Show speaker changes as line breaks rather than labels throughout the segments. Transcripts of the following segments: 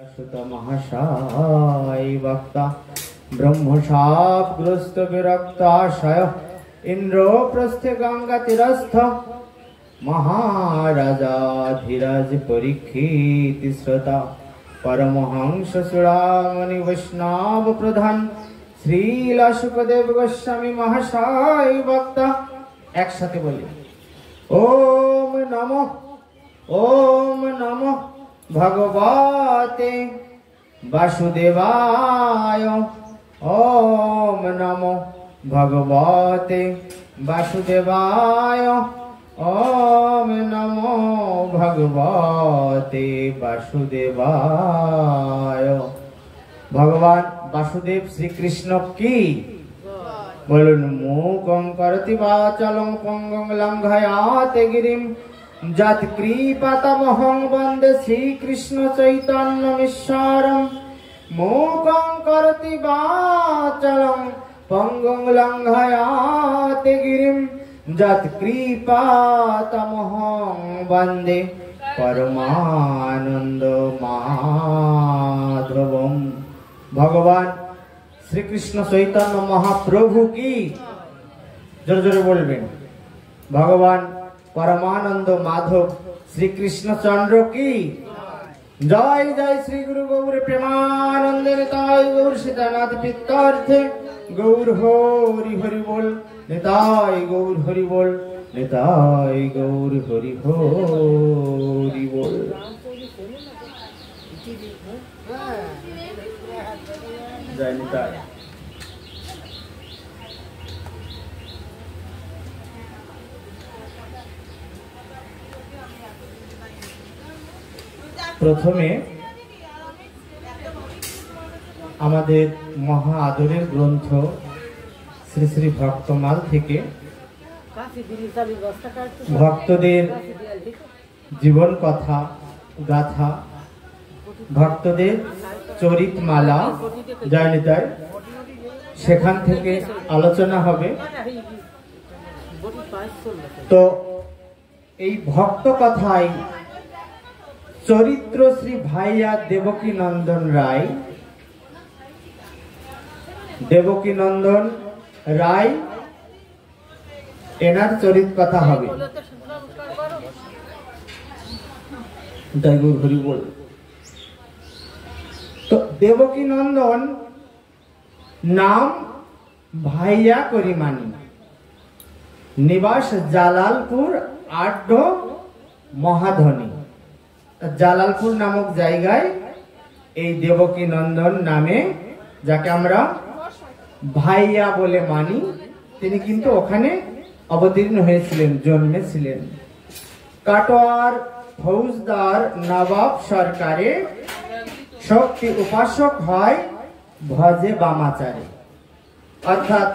सुत महाशाय वक्ता ब्रह्मशापग्रस्त विरक्ताशय इंद्रप्रस्थ गंगा तीरस्थ महाराजाधिराज परीक्षित श्रोता परमहंस चूड़ामणि वैष्णव प्रधान श्रीला सुखदेव गोस्वामी महाशाय वक्ता एक साथे बोली ओम नमो भगवते वासुदेवाय ओम नमो भगवते वासुदेवाय ओम नमो भगवते वासुदेवाय। भगवान वासुदेव श्री कृष्ण की बोलुन मूकं करति वाचालं पंगं लंघयाते गिरिं जत कृपातमहं वन्दे श्रीकृष्ण चैतन्यमीश्वरं मूकं करति वाचालं पंगं लंघयाते गिरिं जत कृपातमहं वन्दे परमानंद माधवम। भगवान श्री कृष्ण चैतन्य महाप्रभु की जोर जोरे बोलबेन भगवान परमानंद माधव श्री कृष्ण चंद्र की जय जय। श्री गुरु गौर प्रेमानंद निताय गौर सीतानाथ पितार्थे गौर हरि हरि बोल निताय गौर हरि बोल निताय गौर हरि हरि बोल। जय निताय। प्रथमे आमादेर महा आदरेर ग्रंथ श्री श्री भक्तमाल थेके भक्तदेर जीवन कथा गाथा भक्तदेर चरितमाला जय निताय सेखान थेके आलोचना हबे। तो एई भक्त कथाय चरित्र श्री भाइया देवकी नंदन राय एनार चरित कथा हबे। हरि बोल। तो देवकी नंदन नाम भाइया करिमानी निवास जालालपुर आड्ड महाधनी जालालपुर नामक जायगाय এই দেবকী নন্দন নামে যাকে আমরা ভাইয়া বলে মানি তিনি কিন্তু ওখানে অবতীর্ণ হয়েছিলেন জন্মেছিলেন। কাটোয়ার ফৌজদার নবাব সরকারে শক্তি উপাসক হয় ভজে বামাচারে। অর্থাৎ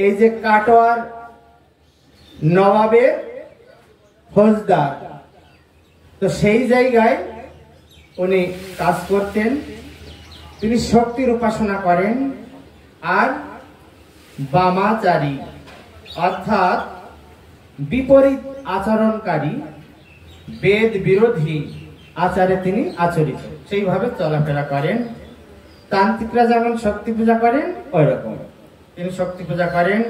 এই যে কাটোয়ার নবাবের ফৌজদার তো সেই জায়গায় উনি কাজ করতেন। তিনি শক্তির উপাসনা করেন আর বামাচারী অর্থাৎ বিপরীত আচরণকারী বেদ বিরোধী আচারে তিনি আচরিত সেইভাবে চলাফেরা করেন। তান্ত্রিকরা যেমন শক্তি পূজা করেন ওই রকম তিনি শক্তি পূজা করেন।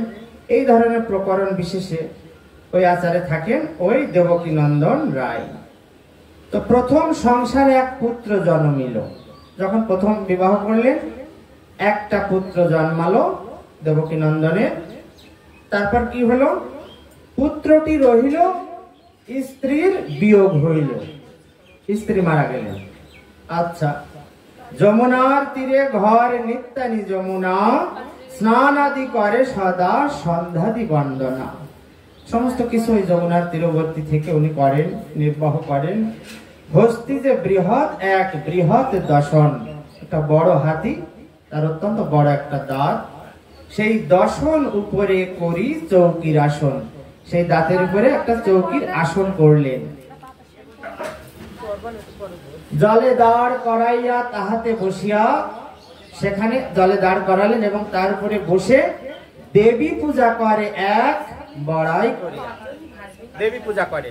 এই ধরনের প্রকরণ বিশেষে ওই আচারে থাকেন ওই দেবকী নন্দন রায়। তো প্রথম সংসারে এক পুত্র জন্মিল। যখন প্রথম বিবাহ করলেন একটা পুত্র জন্মালো দেবকী নন্দনের। তারপর কি হলো পুত্রটি রহিল স্ত্রীর বিয়োগ হইল স্ত্রী মারা গেলেন। আচ্ছা যমুনার তীরে ঘর নিত্যানি যমুনা স্নান আদি করে সদা সন্ধ্যাদি বন্দনা। সমস্ত কিছু ওই যমুনার তীরবর্তী থেকে উনি করেন নির্বাহ করেন। হস্তি যে বৃহৎ এক বৃহৎ দশন একটা বড় হাতি তার অত্যন্ত বড় একটা দাঁত সেই দশন উপরে করি চৌকির আসন সেই দাঁতের উপরে একটা চৌকির আসন করলেন। জলে দাঁড় করাইয়া তাহাতে বসিয়া সেখানে জলে দাঁড় করালেন এবং তার উপরে বসে দেবী পূজা করে এক বড়াই করিয়া দেবী পূজা করে।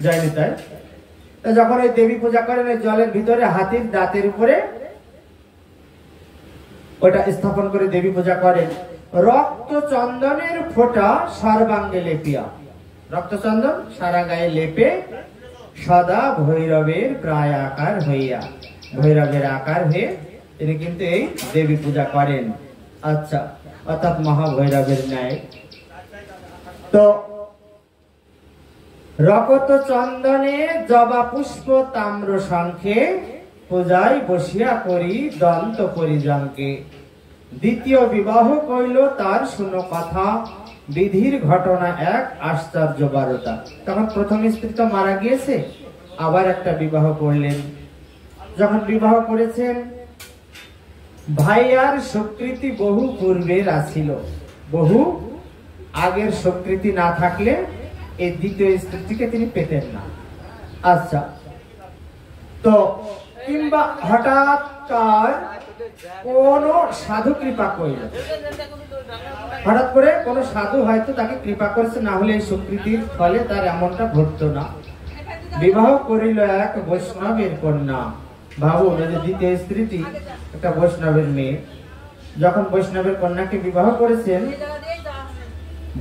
জয় নিতাই। তো যখন ওই দেবী পূজা করেন, ওই জলের ভিতরে হাতির দাঁতের উপরে ওটা স্থাপন করে দেবী পূজা করেন। রক্ত চন্দনের ফোঁটা সর্বাঙ্গে লেপিয়া, রক্ত চন্দন সারা গায়ে লেপে সদা ভৈরবের প্রায় আকার হইয়া, ভৈরবের আকার হয়ে তিনি কিন্তু এই দেবী পূজা করেন। আচ্ছা, অর্থাৎ মহাভৈরবের ন্যায়। তো রক্ত চন্দনে জবা পুষ্প তাম্র শঙ্খে পূজায় বসিয়া করি দন্ত পরিজনকে। দ্বিতীয় বিবাহ কইল তার শুনো কথা, বিধির ঘটনা এক আশ্চর্য বারতা। তখন প্রথম স্ত্রী তো মারা গিয়েছে, আবার একটা বিবাহ করলেন। যখন বিবাহ করেছেন, ভাইয়ার স্বীকৃতি বহু পূর্বের আছিল, বহু আগের স্বীকৃতি না থাকলে এই দ্বিতীয় স্ত্রীটিকে তিনি পেতেন না। আচ্ছা, তো কিংবা হঠাৎ কোন সাধু কৃপা করিল, হঠাৎ করে কোন সাধু হয়তো তাকে কৃপা করেছে, না হলে এই স্বীকৃতির ফলে তার এমনটা ঘটতো না। বিবাহ করিল এক বৈষ্ণবের কন্যা। ভাবুন, যে দ্বিতীয় স্ত্রীটি একটা বৈষ্ণবের মেয়ে, যখন বৈষ্ণবের কন্যাকে বিবাহ করেছেন,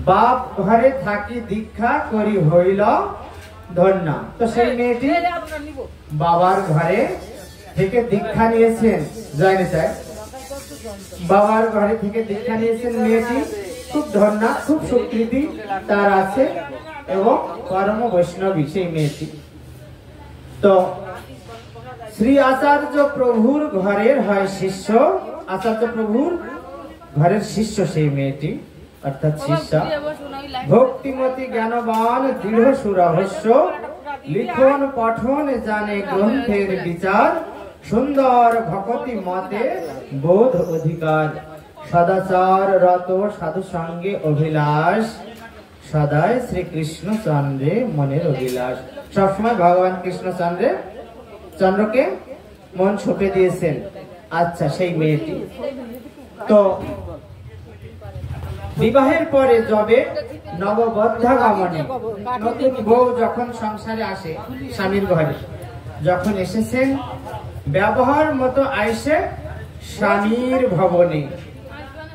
বাপ ঘরে থাকি দীক্ষা করি হইল ধন্যা। তো সেই মেয়েটি বাবার ঘরে থেকে দীক্ষা নিয়েছেন, জানি চাই বাবার ঘরে থেকে দীক্ষা নিয়েছেন। মেয়েটি খুব ধন্যা, খুব স্বীকৃতি তার আছে এবং পরম বৈষ্ণবী সেই মেয়েটি। তো শ্রী আচার্য প্রভুর ঘরের হয় শিষ্য, আচার্য প্রভুর ঘরের শিষ্য সেই মেয়েটি, অর্থাৎ শিষ্যা। ভক্তিমতী জ্ঞানবান দৃঢ় সুরহস্য, লিখন পঠন জানে গ্রন্থের বিচার, সুন্দর ভকতি মতে বোধ অধিকার, সদাচার রত সাধু সঙ্গে অভিলাষ, সদায় শ্রীকৃষ্ণ চন্দ্রে মনের অভিলাষ। সবসময় ভগবান কৃষ্ণ চন্দ্রকে মন ছুপে দিয়েছেন। আচ্ছা, সেই মেয়েটি তো বিবাহের পরে যবে নববদ্ধাগমনে, নতুন বউ যখন সংসারে আসে স্বামীর ঘরে, যখন এসেছেন ব্যবহার মতো আইসে স্বামীর ভবনে।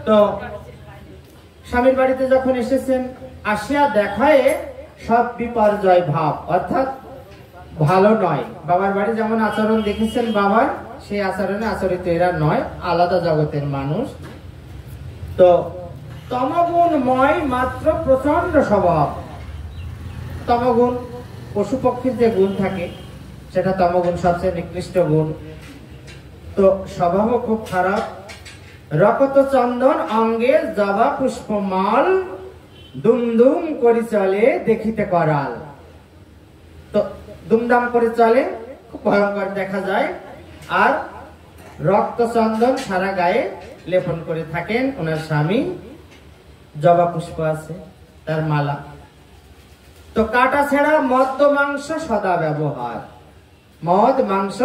তো স্বামীর বাড়িতে যখন এসেছেন, আসিয়া দেখায় সব বিপর্যয় ভাব, অর্থাৎ ভালো নয়। বাবার বাড়ি যেমন আচরণ দেখেছেন বাবার, সেই আচরণে আচরিত এরা নয়, আলাদা জগতের মানুষ। তো তমগুণময় মাত্র প্রচন্ড স্বভাব। তমগুণ পশু পক্ষীর যে গুণ থাকে, সেটা তমগুণ সবচেয়ে নিকৃষ্ট গুণ। তো স্বভাবও খুব খারাপ। রক্ত চন্দন অঙ্গে জবা পুষ্পমাল, দুমদুম করে চলে দেখিতে করাল। তো দুমদাম করে চলে, খুব ভয়ঙ্কর দেখা যায়। আর রক্ত চন্দন সারা গায়ে লেপন করে থাকেন ওনার স্বামী। জবা পুষ্প আছে, তার মালা। তো কাটা ছেঁড়া মদ্য মাংস সদা ব্যবহার, মদ মাংস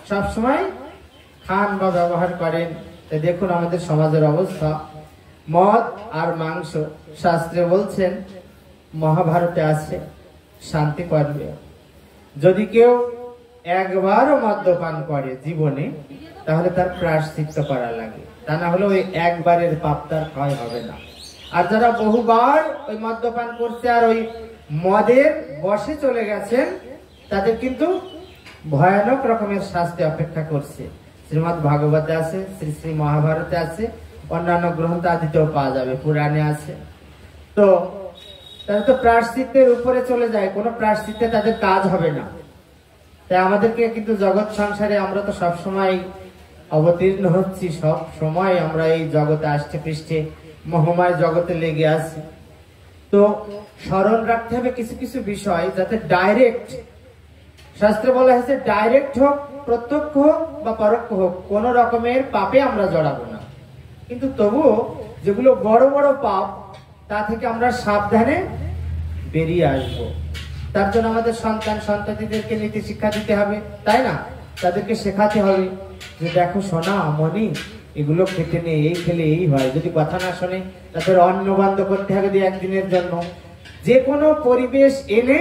সবসময় খান বা ব্যবহার করেন। দেখুন আমাদের সমাজের অবস্থা, মদ আর মাংস। শাস্ত্রে বলছেন, মহাভারতে আছে শান্তি পর্বে, যদি কেউ একবারও মদ্যপান করে জীবনে, তাহলে তার প্রায়শ্চিত্ত করা লাগে, তা না হলে ওই একবারের পাপ তার ক্ষয় হবে না। আর যারা বহুবার ওই মদ্যপান করছে আর ওই মদের বশে চলে গেছেন, তাদের কিন্তু ভয়ানক রকমের শাস্তি অপেক্ষা করছে। শ্রীমদ্ ভাগবতে আছে, শ্রী শ্রী মহাভারতে আছে, অন্যান্য গ্রন্থ আদিতেও পাওয়া যাবে, পুরাণে আছে। তো তারা তো প্রায়শ্চিত্তের উপরে চলে যায়, কোনো প্রায়শ্চিত্তে তাদের কাজ হবে না। তাই আমাদেরকে কিন্তু জগৎ সংসারে আমরা তো সবসময় অবতীর্ণ হচ্ছি, সব সময় আমরা এই জগতে আসতে পৃষ্ঠে মহামায় জগতে লেগে আছি। তো স্মরণ রাখতে হবে কিছু কিছু বিষয়, যাতে ডাইরেক্ট, শাস্ত্রে বলা হয়েছে ডাইরেক্ট হোক, প্রত্যক্ষ হোক বা পরোক্ষ হোক, কোন রকমের পাপে আমরা জড়াবো না। কিন্তু তবুও যেগুলো বড় বড় পাপ, তা থেকে আমরা সাবধানে বেরিয়ে আসবো। তার জন্য আমাদের সন্তান সন্ততিদেরকে নীতি শিক্ষা দিতে হবে, তাই না? তাদেরকে শেখাতে হবে যে দেখো সোনা মনি, এগুলো খেতে নেই, এই খেলে এই হয়। যদি কথা না শোনে, তাদের অন্ন বন্ধ করতে হবে 2-1 দিনের জন্য। যে কোনো পরিবেশ এনে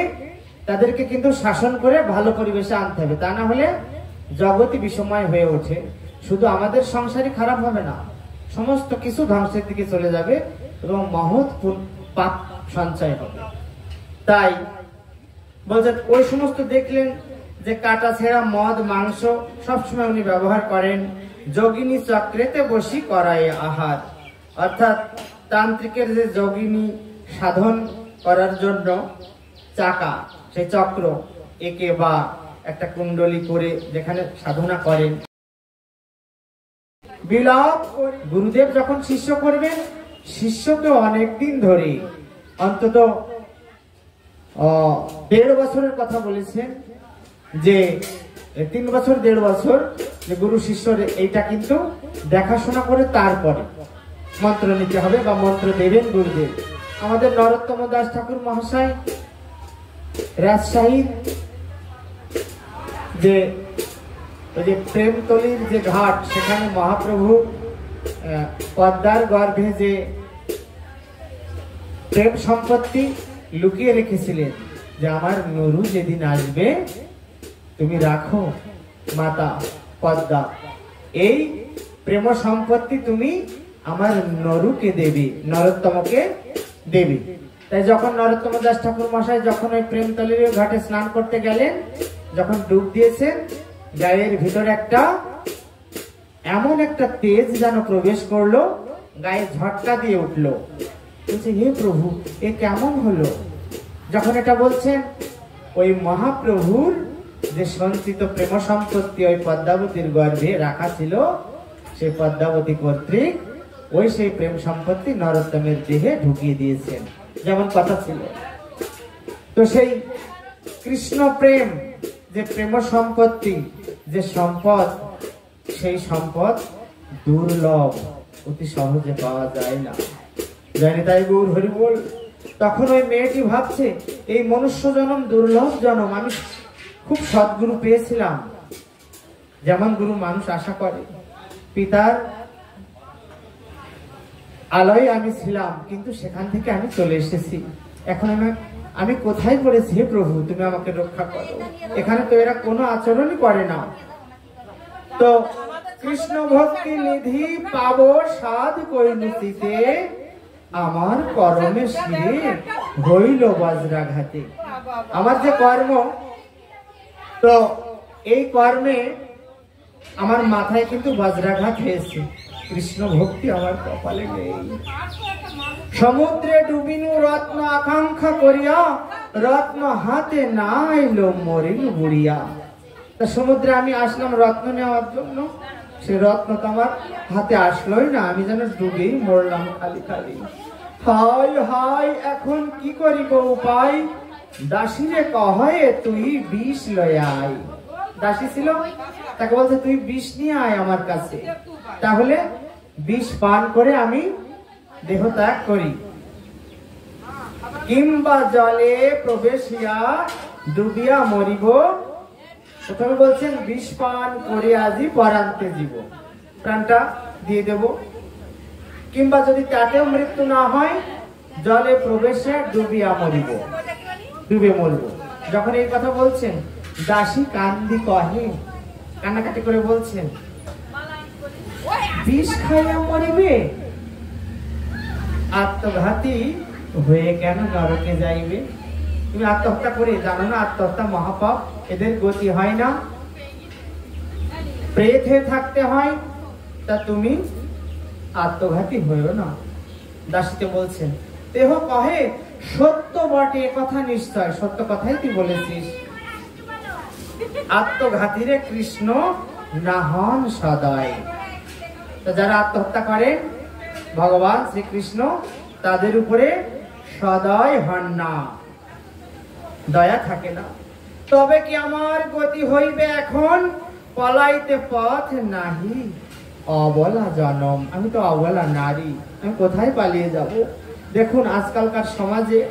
তাদেরকে কিন্তু শাসন করে ভালো পরিবেশে আনতে হবে, তা না হলে জগৎই বিষময় হয়ে ওঠে। শুধু আমাদের সংসারই খারাপ হবে না, সমস্ত কিছু ধ্বংসের দিকে চলে যাবে এবং মহৎ পাপ সঞ্চয় হবে। তাই বলছেন ওই সমস্ত দেখলেন যে কাটা ছেঁড়া মদ মাংস সবসময় উনি ব্যবহার করেন। যোগিনী চক্রেতে বসি করায় আহার, অর্থাৎ তান্ত্রিকের যে যোগিনী সাধন করার জন্য চাকা, সেই চক্র একে বা একটা কুণ্ডলী করে যেখানে সাধনা করেন, বিলাপ গুরুদেব যখন শিষ্য করবেন, শিষ্যকে অনেকদিন ধরে অন্তত 1.5 বছরের কথা বলেছেন, যে 3 বছর 1.5 বছর যে গুরু শিষ্যর এইটা কিন্তু দেখাশোনা করে তারপরে মন্ত্র নিতে হবে বা মন্ত্র দেবেন গুরুদেব। আমাদের নরোত্তম দাস ঠাকুর মহাশয় রাজশাহীর যে প্রেমতলির যে ঘাট, সেখানে মহাপ্রভু পদ্মার গর্ভে যে প্রেম সম্পত্তি লুকিয়ে রেখেছিলেন, যে আমার নরু যেদিন আসবে তুমি রাখো মাতা পদ্মা, এই প্রেম সম্পত্তি তুমি আমার নরুকে দেবে, নরোত্তমকে দেবে। তাই যখন নরোত্তম দাস ঠাকুর মশাই যখন ওই প্রেমতলির ঘাটে স্নান করতে গেলেন, যখন ডুব দিয়েছেন, গায়ের ভিতরে এমন একটা তেজ যেন প্রবেশ করলো, গায়ে ঝটকা দিয়ে উঠলো। বলছে হে প্রভু, এ কেমন হলো? যখন এটা বলছেন, ওই মহাপ্রভুর যে সঞ্চিত প্রেম সম্পত্তি ওই পদ্মাবতীর গর্ভে রাখা ছিল, সেই পদ্মাবতী কর্তৃক ওই সেই প্রেম সম্পত্তি নরোত্তমের দেহে ঢুকিয়ে দিয়েছেন, যেমন কথা ছিল। তো সেই কৃষ্ণ প্রেম যে প্রেম সম্পত্তি, যে সম্পদ, সেই সম্পদ দুর্লভ, অতি সহজে পাওয়া যায় না, জানি তাই গৌর হরি বল। তখন ওই মেয়েটি ভাবছে, এই মনুষ্য জন্ম দুর্লভ জন্ম, আমি খুব সদ্গুরু পেয়েছিলাম, যেমন গুরু মানুষ আশা করে, পিতার আলোয় আমি ছিলাম, কিন্তু সেখান থেকে আমি চলে এসেছি, এখন আমি কোথায় পড়েছি? হে প্রভু, তুমি আমাকে রক্ষা করো। এখানে তো এরা কোনো আচরণই করে না। তো কৃষ্ণ ভক্তি নিধি পাবো সাধ কৈনুতিতে, আমার কর্মে শিরে হইল বজ্রাঘাতে। আমার যে কর্ম, তো এই কর্মে আমার মাথায় কিন্তু বজ্রাঘাত হয়েছে, কৃষ্ণ ভক্তি আমার কপালে নেই। সমুদ্রে ডুবিনু রত্ন আকাঙ্ক্ষা করিয়া, রত্ন হাতে না এলো মরিল বুড়িয়া। তা সমুদ্রে আমি আসলাম রত্ন নেওয়ার জন্য, সে রত্ন তো আমার হাতে আসলোই না, আমি যেন ডুবেই মরলাম খালি খালি। হায় হায়, এখন কি করিব উপায়? দাসীরে কহে তুই বিষ লয়ে আয়। দাসী ছিল, তাকে বলছে তুই বিষ নিয়ে আয় আমার কাছে, তাহলে বিষ পান করে আমি দেহ ত্যাগ করি। কিংবা জলে প্রবেশিয়া ডুবিয়া মরিব। প্রথমে বলছেন বিষ পান করে আজি পরান্তে জীব, প্রাণটা দিয়ে দেব। কিংবা যদি তাতেও মৃত্যু না হয়, জলে প্রবেশে ডুবিয়া মরিব, ডুবে মরব। যখন এই কথা বলছেন, দাসী কান্দি কহে, কান্নাকাটি করে বলছেন, বিষ খাইয়া মরিবে, আত্মঘাতী হয়ে কেন নরকে যাইবে? তুমি আত্মহত্যা করে, জানো না আত্মহত্যা মহাপাপ, এদের গতি হয় না, প্রেত হয়ে থাকতে হয়, তা তুমি আত্মঘাতী হইও না। দাসীতে বলছেন, দেহ কহে সত্য বটে, কথা নিশ্চয়, সত্য কথাই তুই বলেছিস। আত্মঘাতীরে কৃষ্ণ না হন সদয়। তো যারা আত্মহত্যা করে, ভগবান শ্রীকৃষ্ণ তাদের উপরে সদয় হন না, দয়া থাকে না। তবে কি আমার গতি হইবে এখন, পলাইতে পথ নাহি, অবলা জনম। আমি তো অবলা নারী, আমি কোথায় পালিয়ে যাব? দেখুন আজকালকার সমাজে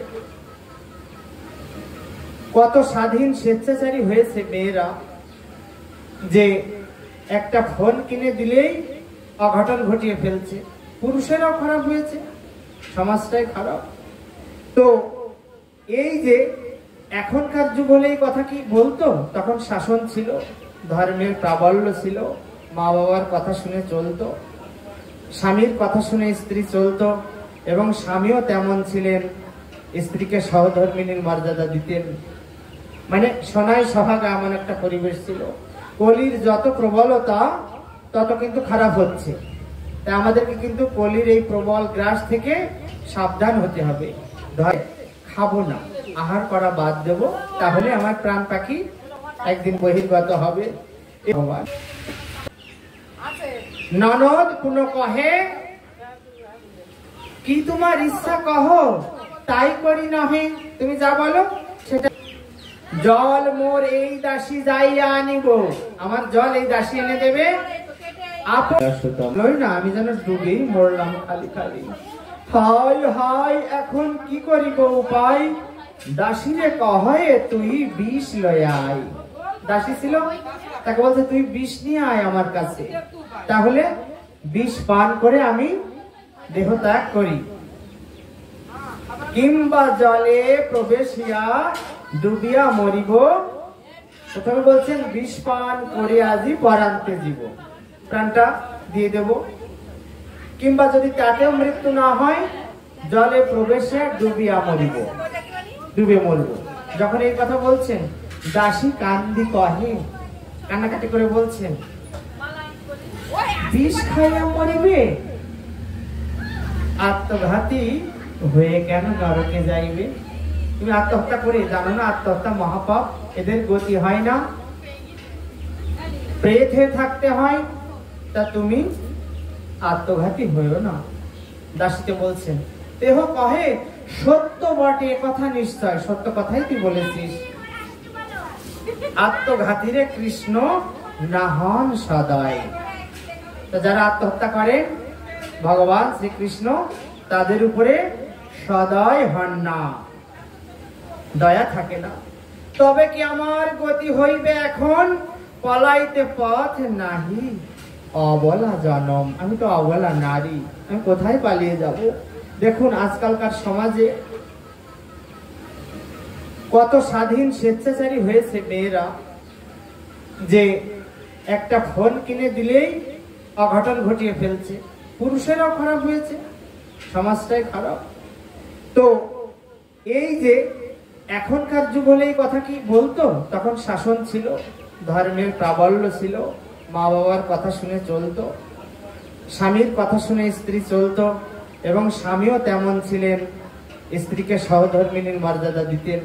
কত স্বাধীন স্বেচ্ছাচারী হয়েছে মেয়েরা, যে একটা ফোন কিনে দিলেই অঘটন ঘটিয়ে ফেলছে। পুরুষেরাও খারাপ হয়েছে, সমাজটাই খারাপ। তো এই যে এখনকার যুগ হলে এই কথা কি বলতো? তখন শাসন ছিল, ধর্মের প্রাবল্য ছিল, মা বাবার কথা শুনে চলতো, স্বামীর কথা শুনে স্ত্রী চলতো, এবং স্বামীও তেমন ছিলেন, স্ত্রীকে সহধর্মিনীর মর্যাদা দিতেন। মানে সোনাই সোহাগা এমন একটা পরিবেশ ছিল। কলির যত প্রবলতা তত কিন্তু খারাপ হচ্ছে, তাই আমাদেরকে কিন্তু কলির এই প্রবল গ্রাস থেকে সাবধান হতে হবে। খাবো না, আহার করা বাদ দেব, তাহলে আমার প্রাণ পাখি একদিন বহির্গত হবে। ননদ পুনঃ কহে, কি তোমার ইচ্ছা কহ তাই করি নহে। তুমি যা বলো সেটা। জল মোর এই দাসী যাইয়া আনিব, আমার জল এই দাসী এনে দেবে। না আমি যেন ডুবেই মরলাম খালি খালি। হায় হায় এখন কি করিব উপায়, দাসীরে কহে তুই বিষ লয়ে আয়। দাসী ছিল, তাকে বলছে তুই বিষ নিয়ে আয় আমার কাছে, তাহলে বিষ পান করে আমি দেহ ত্যাগ করি। কিংবা জলে প্রবেশিয়া ডুবিয়া মরিব। প্রথমে বলছেন বিষ পান করে আজি পরান্তে জীব, প্রাণটা দিয়ে দেব। কিংবা যদি তাতেও মৃত্যু না হয়, জলে প্রবেশে ডুবিয়া মরিব, ডুবে মরব। যখন এই কথা বলছেন, দাসী কান্দি কহে, কান্নাকাটি করে বলছেন বিষ খাইয়া মরিবে, আত্মঘাতী হয়ে কেন নরকে যাইবে। তুমি আত্মহত্যা করে জানো না আত্মহত্যা মহাপাপ, এদের গতি হয় না, প্রেত হয়ে থাকতে হয়, তা তুমি আত্মঘাতী হয়েও না। দাসীতে বলছেন, দেহ কহে সত্য বটে, কথা নিশ্চয় সত্য কথাই তুই বলেছিস। আত্মঘাতীরে কৃষ্ণ নাহন সদয়। তো যারা আত্মহত্যা করে ভগবান শ্রীকৃষ্ণ তাদের উপরে সদয় হন না, দয়া থাকে না। তবে কি আমার গতি হইবে এখন, পলাইতে পথ নাহি, অবলা জনম। আমি তো অবলা নারী, আমি কোথায় পালিয়ে যাব। দেখুন আজকালকার সমাজে কত স্বাধীন স্বেচ্ছাচারী হয়েছে মেয়েরা, যে একটা ফোন কিনে দিলেই অঘটন ঘটিয়ে ফেলছে। পুরুষেরাও খারাপ হয়েছে, সমাজটাই খারাপ। তো এই যে এখনকার যুগ হলে এই কথা কি বলতো? তখন শাসন ছিল, ধর্মের প্রাবল্য ছিল, মা বাবার কথা শুনে চলতো, স্বামীর কথা শুনে স্ত্রী চলতো, এবং স্বামীও তেমন ছিলেন, স্ত্রীকে সহধর্মিনীর মর্যাদা দিতেন।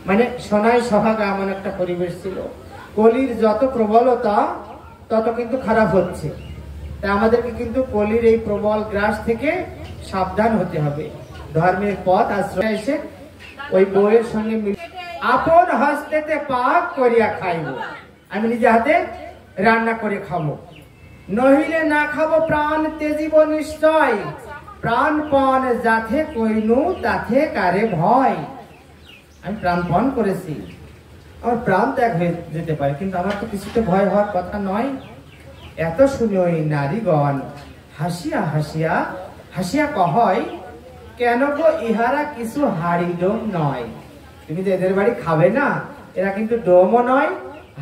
মানে সোনাই সোহাগা এমন একটা পরিবেশ ছিল। কলির যত প্রবলতা তত কিন্তু খারাপ হচ্ছে, তাই আমাদেরকে কিন্তু কলির এই প্রবল গ্রাস থেকে সাবধান হতে হবে। ধর্মের পথ আশ্রয় এসে ওই বউয়ের সঙ্গে আপন হস্তেতে পাক করিয়া খাইব, আমি নিজে হাতে রান্না করে খাবো। নহিলে না খাবো প্রাণ তেজিব নিশ্চয়, প্রাণপণ যাথে কইনু তাথে কারে ভয়। আমি প্রাণপণ করেছি, আমার প্রাণ ত্যাগ হয়ে যেতে পারে, কিন্তু আমার তো কিছুতে ভয় হওয়ার কথা নয়। এত শুনে ওই নারীগণ হাসিয়া হাসিয়া হাসিয়া কহয়, কেন গো ইহারা কিছু হাড়ি ডোম নয়। তুমি যে এদের বাড়ি খাবে না, এরা কিন্তু ডোমও নয়,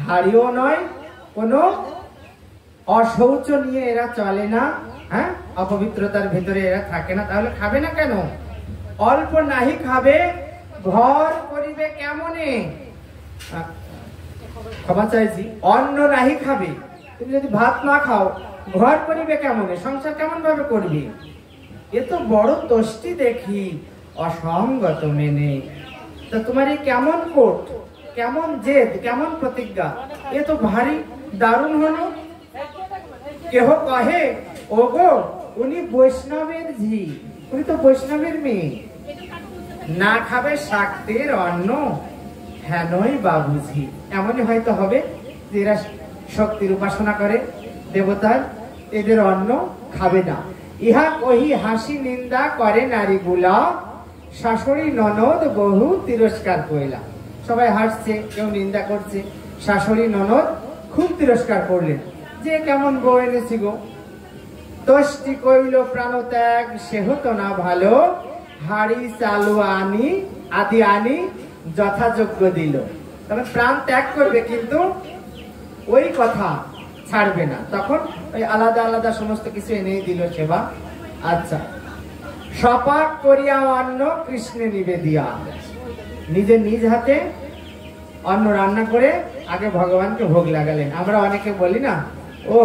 হাড়িও নয়, কোনো অশৌচ নিয়ে এরা চলে না, হ্যাঁ, অপবিত্রতার ভিতরে এরা থাকে না, তাহলে খাবে না কেন? অল্প নাহি খাবে, ঘর করিবে কেমনে। ক্ষমা চাইছি, অন্ন নাহি খাবে। তুমি যদি ভাত না খাও, ঘর করিবে কেমনে, সংসার কেমন ভাবে করবে? এ তো বড় তষ্টি দেখি অসঙ্গত মেনে। তা তোমার এই কেমন কোট, কেমন জেদ, কেমন প্রতিজ্ঞা, এ তো ভারী দারুণ হলো। কেহ কহে ওগো উনি বৈষ্ণবের ঝি, উনি তো বৈষ্ণবের মেয়ে, না খাবে শাক্তের অন্ন, হ্যানই বাবুঝি। এমনই হয়তো হবে যে এরা শক্তির উপাসনা করে, দেবতার, এদের অন্ন খাবে না। ইহা কহি হাসি নিন্দা করে নারীগুলা, শাশুড়ি ননদ বহু তিরস্কার কইলা। সবাই হাসছে, কেউ নিন্দা করছে। শাশুড়ি ননদ খুব তিরস্কার করলেন, যে কেমন বউ এনেছি গো। তষ্টি কইল প্রাণত্যাগ সে হতো না ভালো, হাড়ি চালু আনি আদি আনি যথাযোগ্য দিল। তবে প্রাণ ত্যাগ করবে, কিন্তু ওই কথা ছাড়বে না। তখন ওই আলাদা আলাদা সমস্ত কিছু এনেই দিল সেবা। আচ্ছা, সপাক করিয়া অন্ন কৃষ্ণে নিবেদিয়া, নিজে নিজ হাতে অন্ন রান্না করে আগে ভগবানকে ভোগ লাগালেন। আমরা অনেকে বলি না, ও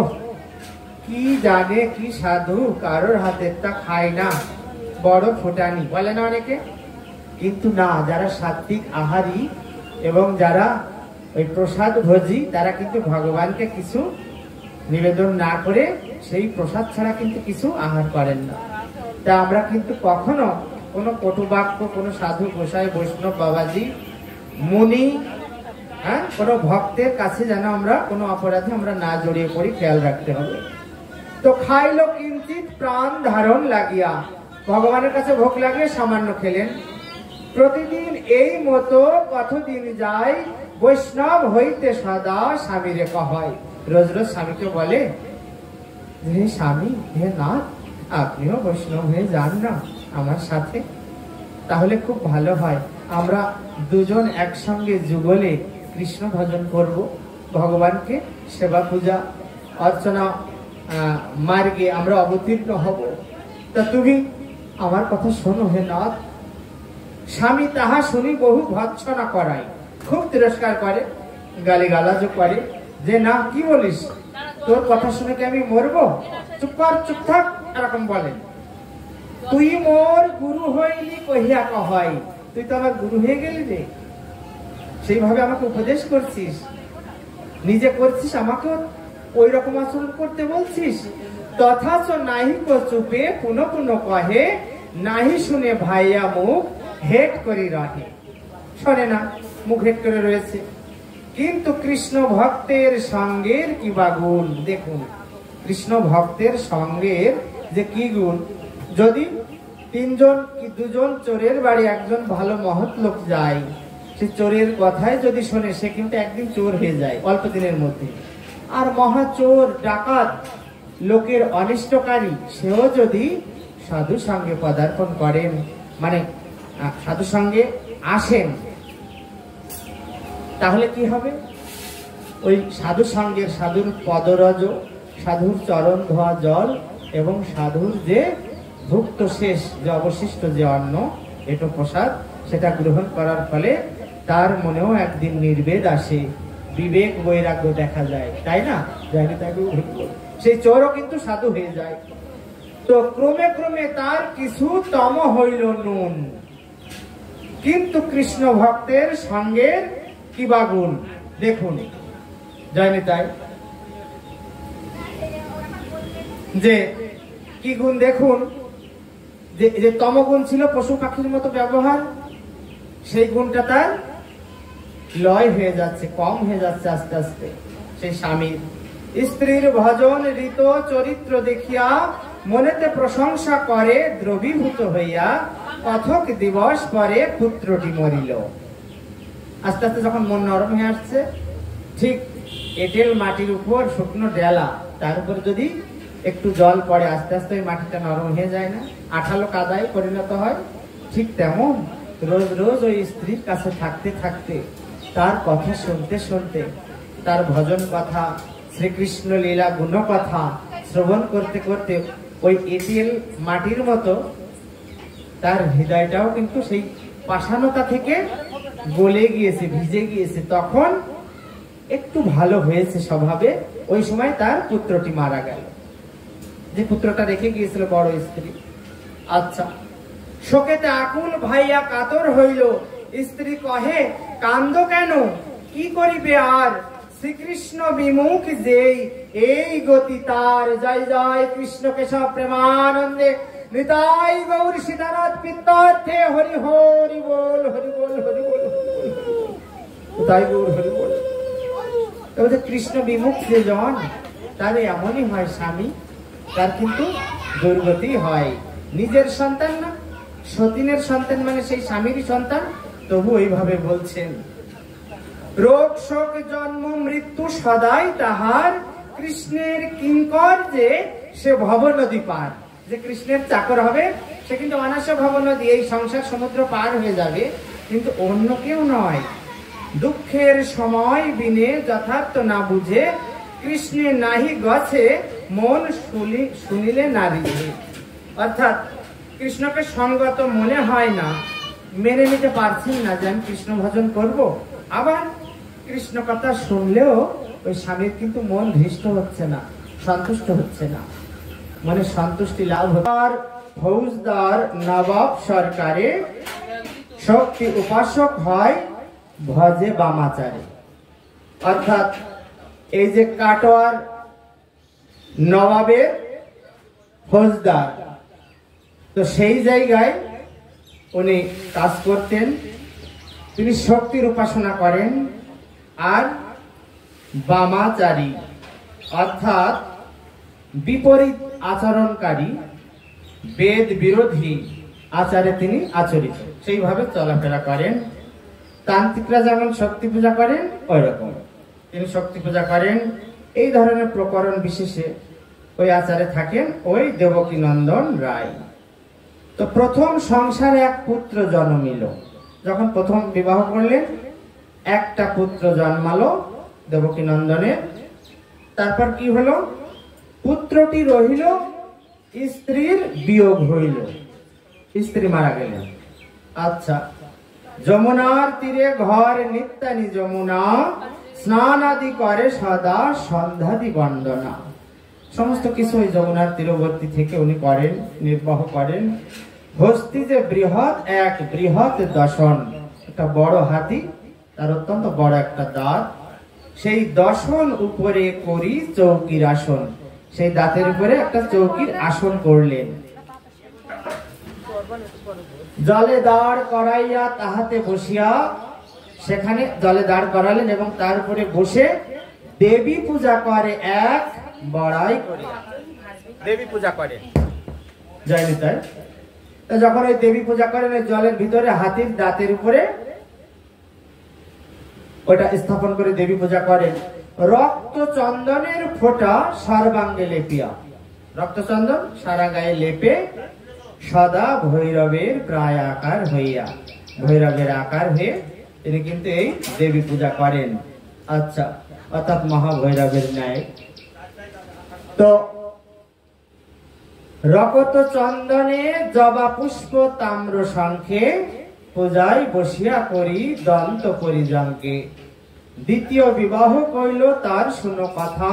কি জানে কি সাধু, কারোর হাতেরটা খায় না, বড় ফোটানি, বলে না অনেকে। কিন্তু না, যারা সাত্বিক আহারী এবং যারা ওই প্রসাদ ভোজী, তারা কিন্তু ভগবানকে কিছু নিবেদন না করে সেই প্রসাদ ছাড়া কিন্তু কিছু আহার করেন না। তা আমরা কিন্তু কখনো কোনো কটুবাক্য, কোনো সাধু গোসাই বৈষ্ণব বাবাজি মুনি, কোনো ভক্তের কাছে যেন আমরা কোনো অপরাধে আমরা না জড়িয়ে পড়ি, খেয়াল রাখতে হবে। তো খাইল কিঞ্চিত প্রাণ ধারণ লাগিয়া, ভগবানের কাছে ভোগ লাগিয়ে সামান্য খেলেন। প্রতিদিন এই মতো কতদিন যায়, বৈষ্ণব হইতে সদা স্বামীরে কয়। রোজ রোজ স্বামীকে বলে, হে স্বামী, হে নাথ, আপনিও বৈষ্ণব হয়ে যান না আমার সাথে, তাহলে খুব ভালো হয়। আমরা দুজন একসঙ্গে যুগলে কৃষ্ণ ভজন করব, ভগবানকে সেবা পূজা অর্চনা মার্গে আমরা অবতীর্ণ হব। তা তুমি আমার কথা শোনো হে নাথ। স্বামী তাহা শুনি বহু ভৎসনা করায়, খুব তিরস্কার করে, গালিগালাজও করে, যে না, কি বলিস, তোর কথা শুনে কি আমি মরবো, চুপ কর, চুপ থাক, এরকম বলেন। তুই মোর গুরু হইলি কহিয়া কয়, তুই তো আমার গুরু হয়ে গেলি রে, সেইভাবে আমাকে উপদেশ করছিস, নিজে করছিস, আমাকেও ওই রকম আচরণ করতে বলছিস। তথাচ নাহি কো চুপে পুনঃ পুনঃ কহে, নাহি শুনে ভাইয়া মুখ হেট করি রহে। শোনে না, মুখ হেট করে রয়েছে। কিন্তু কৃষ্ণ ভক্তের সঙ্গের কি বা গুণ, দেখুন কৃষ্ণ ভক্তের সঙ্গের যে কি গুণ। যদি তিনজন কি দুজন চোরের বাড়ি একজন ভালো মহৎ লোক যায়, সে চোরের কথায় যদি শোনে, সে কিন্তু একদিন চোর হয়ে যায় অল্প দিনের মধ্যে। আর মহা চোর, ডাকাত, লোকের অনিষ্টকারী, সেও যদি সাধু সঙ্গে পদার্পণ করেন, মানে সাধু সঙ্গে আসেন, তাহলে কি হবে? ওই সাধু সঙ্গের, সাধুর পদরজ, সাধুর চরণ ধোয়া জল এবং সাধুর যে ভুক্ত শেষ, যে অবশিষ্ট যে অন্ন, এটো প্রসাদ, সেটা গ্রহণ করার ফলে তার মনেও একদিন নির্বেদ আসে, বিবেক বৈরাগ্য দেখা যায়, তাই না? সেই চোরও কিন্তু সাধু হয়ে যায়। তো ক্রমে ক্রমে তার কিছু তম হইল নুন। কিন্তু কৃষ্ণ ভক্তের সঙ্গের কি বা গুণ, দেখুন যায়নি তাই, যে কি গুণ দেখুন। যে তমগুণ ছিল পশু পাখির মতো ব্যবহার, সেই গুণটা তার লয় হয়ে যাচ্ছে, কম হয়ে যাচ্ছে আস্তে আস্তে। সেই স্বামীর স্ত্রীর ভজন ঋত চরিত্র দেখিয়া মনেতে প্রশংসা করে, দ্রবীভূত হইয়া কথক দিবস পরে পুত্রটি মরিল। আস্তে আস্তে যখন মন নরম হয়ে আসছে, ঠিক এঁটেল মাটির উপর শুকনো ডেলা, তার উপর যদি একটু জল পড়ে, আস্তে আস্তে ওই মাটিটা নরম হয়ে যায় না, আঠালো কাদায় পরিণত হয়। ঠিক তেমন রোজ রোজ ওই স্ত্রীর কাছে থাকতে থাকতে, তার কথা শুনতে শুনতে, তার ভজন কথা, শ্রীকৃষ্ণ লীলা গুণ কথা শ্রবণ করতে করতে, ওই এঁটেল মাটির মতো তার হৃদয়টাও কিন্তু সেই পাষাণতা থেকে গলে গিয়েছে, ভিজে গিয়েছে। তখন একটু ভালো হয়েছে স্বভাবে। ওই সময় তার পুত্রটি মারা গেল, যে পুত্রটা রেখে গিয়েছিল বড় স্ত্রী। আচ্ছা, শোকেতে আকুল ভাইয়া কাতর হইল। স্ত্রী কহে, কান্দ কেন, কি করিবে আর, শ্রীকৃষ্ণ বিমুখ যেই এই গতি তার। জয় জয় কৃষ্ণ কেশব প্রেমানন্দে, নিতাই গৌর সীতানাথ পিত্তার্থে, হরি হরি বল, হরি বল, হরি বল, নিতাই গৌর হরি বল। কৃষ্ণ বিমুখ যে জন, তার এমনই হয় স্বামী, তার কিন্তু দুর্গতি হয়। নিজের সন্তান না, সতীনের সন্তান, মানে সেই স্বামীরই সন্তান, তবু এইভাবে বলছেন, রোগ শোক জন্ম মৃত্যু সদাই তাহার, কৃষ্ণের কিঙ্কর যে সে ভব নদী পার। যে কৃষ্ণের চাকর হবে, সে কিন্তু অনাসা ভব নদী, এই সংসার সমুদ্র পার হয়ে যাবে, কিন্তু অন্য কেউ নয়। দুঃখের সময় বিনে যথার্থ না বুঝে কৃষ্ণের নাহি গছে মন শুনিলে নারী। অর্থাৎ কৃষ্ণকে সঙ্গত মনে হয় না, মেনে নিতে পারছেন না যে আমি কৃষ্ণ ভজন করবো। আবার কৃষ্ণ কথা শুনলেও ওই স্বামীর কিন্তু মন ধৃষ্ট হচ্ছে না, সন্তুষ্ট হচ্ছে না, মানে সন্তুষ্টি লাভ হচ্ছে। ফৌজদার নবাব সরকারে শক্তি উপাসক হয় ভজে বামাচারে। অর্থাৎ এই যে কাটোয়ার নবাবের ফৌজদার, তো সেই জায়গায় উনি কাজ করতেন। তিনি শক্তির উপাসনা করেন আর বামাচারী অর্থাৎ বিপরীত আচরণকারী, বেদ বিরোধী আচারে তিনি আচরিত, সেইভাবে চলাফেরা করেন। তান্ত্রিকরা যেমন শক্তি পূজা করেন ওই রকম তিনি শক্তি পূজা করেন। এই ধরনের প্রকরণ বিশেষে ওই আচারে থাকেন ওই দেবকী নন্দন রায়। তো প্রথম সংসারে এক পুত্র জন্মিল। যখন প্রথম বিবাহ করলেন একটা পুত্র জন্মালো দেবকী নন্দনের। তারপর কি হলো? পুত্রটি রহিল, স্ত্রীর বিয়োগ হইল, স্ত্রী মারা গেলেন। আচ্ছা, যমুনার তীরে ঘর নিত্যানি যমুনা, স্নান আদি করে সদা সন্ধ্যাদি বন্দনা। সমস্ত কিছু ওই যমুনার তীরবর্তী থেকে উনি করেন, নির্বাহ করেন। হস্তি যে বৃহৎ এক বৃহৎ দশন, একটা বড় হাতি, তার অত্যন্ত বড় একটা দাঁত, সেই দশন উপরে করি চৌকির আসন। সেই দাঁতের উপরে একটা চৌকির আসন করলেন। জলে দাঁড় করাইয়া তাহাতে বসিয়া, সেখানে জলে দাঁড় করালেন এবং তার উপরে বসে দেবী পূজা করে এক বড়াই করে। দেবী পূজা করে জয় নিতাই। যখন ওই দেবী পূজা করেন জলের ভিতরে হাতির দাঁতের উপরে ওটা স্থাপন করে দেবী পূজা করেন। রক্ত চন্দনের ফোঁটা সর্বাঙ্গে লেপিয়া, রক্ত চন্দন সারা গায়ে লেপে সদা ভৈরবের প্রায় আকার হইয়া, ভৈরবের আকার হয়ে তিনি কিন্তু এই দেবী পূজা করেন। আচ্ছা, অর্থাৎ মহাভৈরবের ন্যায়। তো রকত চন্দনে জবা পুষ্প তাম্র শঙ্খে, পূজায় বসিয়া করি দন্ত পরিজনকে। দ্বিতীয় বিবাহ কইল তার শুনো কথা,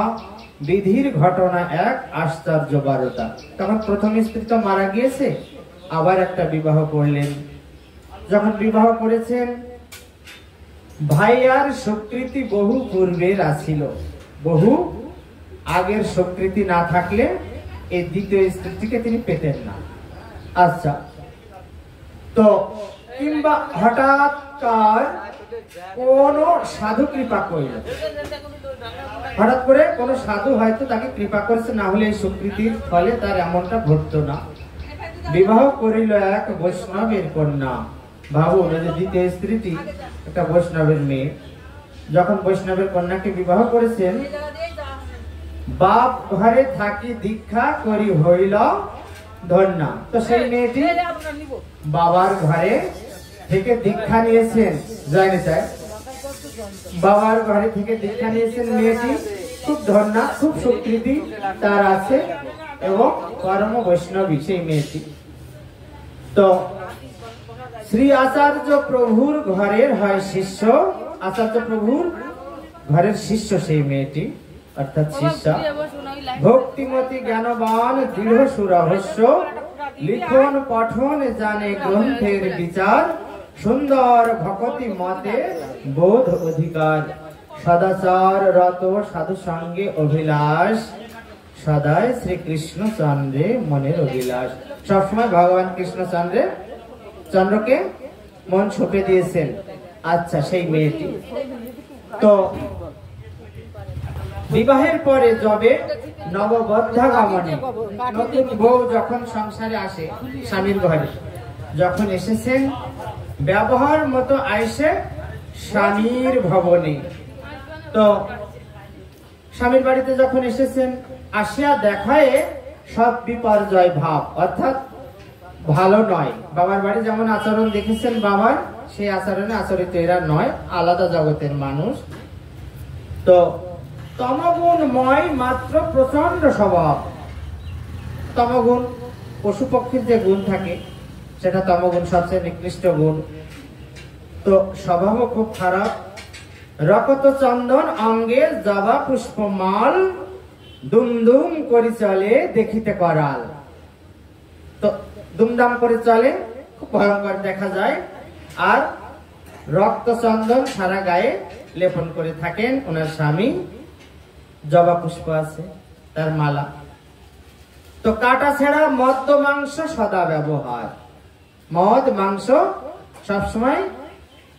বিধির ঘটনা এক আশ্চর্য বারতা। তখন প্রথম স্ত্রী তো মারা গিয়েছে, আবার একটা বিবাহ করলেন। যখন বিবাহ করেছেন, ভাইয়ার স্বীকৃতি বহু পূর্বের আছিল, বহু আগের স্বীকৃতি না থাকলে এই দ্বিতীয় স্ত্রীটিকে তিনি পেতেন না। আচ্ছা, তো কিংবা হঠাৎ কোন সাধু কৃপা করিল, হঠাৎ করে কোন সাধু হয়তো তাকে কৃপা করেছে, না হলে এই স্বীকৃতির ফলে তার এমনটা ঘটতো না। বিবাহ করিল এক বৈষ্ণবের কন্যা। ভাবুন, দ্বিতীয় স্ত্রীটি একটা বৈষ্ণবের মেয়ে। যখন বৈষ্ণবের কন্যাকে বিবাহ করেছেন, বাপ ঘরে থাকি দীক্ষা করি হইল ধন্যা। তো সেই মেয়েটি বাবার ঘরে থেকে দীক্ষা নিয়েছেন, জানি চাই বাবার ঘরে থেকে দীক্ষা নিয়েছেন। মেয়েটি খুব ধন্যা, খুব স্বীকৃতি তার আছে এবং পরম বৈষ্ণবী সেই মেয়েটি। তো শ্রী আচার্য প্রভুর ঘরের হয় শিষ্য, আচার্য প্রভুর ঘরের শিষ্য সেই মেয়েটি, অর্থাৎ শিষ্যা। ভক্তিমতী জ্ঞানবান দৃঢ় সুরহস্য, লিখন পঠন জানে গ্রন্থের বিচার, সুন্দর ভকতি মতে বোধ অধিকার, সদাচার রত সাধু সঙ্গে অভিলাষ, সদায় শ্রীকৃষ্ণ চন্দ্রে মনের অভিলাষ। সবসময় ভগবান কৃষ্ণ চন্দ্রকে মন ছুপে দিয়েছেন। আচ্ছা, সেই মেয়েটি তো বিবাহের পরে যবে নববদ্ধাগমনে, নতুন বউ যখন সংসারে আসে স্বামীর ঘরে, যখন এসেছেন ব্যবহার মতো আইসে স্বামীর ভবনে। তো স্বামীর বাড়িতে যখন এসেছেন, আসিয়া দেখায় সব বিপর্যয় ভাব, অর্থাৎ ভালো নয়। বাবার বাড়ি যেমন আচরণ দেখেছেন বাবার, সেই আচরণে আচরিত এরা নয়, আলাদা জগতের মানুষ। তো তমগুণময় মাত্র প্রচন্ড স্বভাব। তমগুণ পশু পক্ষীর যে গুণ থাকে সেটা তমগুণ সবচেয়ে নিকৃষ্ট গুণ। তো স্বভাবও খুব খারাপ। রকত চন্দন অঙ্গে জবা পুষ্পমাল, দুমদুম করে চলে দেখিতে করাল। তো দুমদাম করে চলে, খুব ভয়ঙ্কর দেখা যায়। আর রক্ত চন্দন সারা গায়ে লেপন করে থাকেন ওনার স্বামী। জবা পুষ্প আছে, তার মালা। তো কাটা ছেঁড়া মদ্য মাংস সদা ব্যবহার। মদ মাংস সবসময়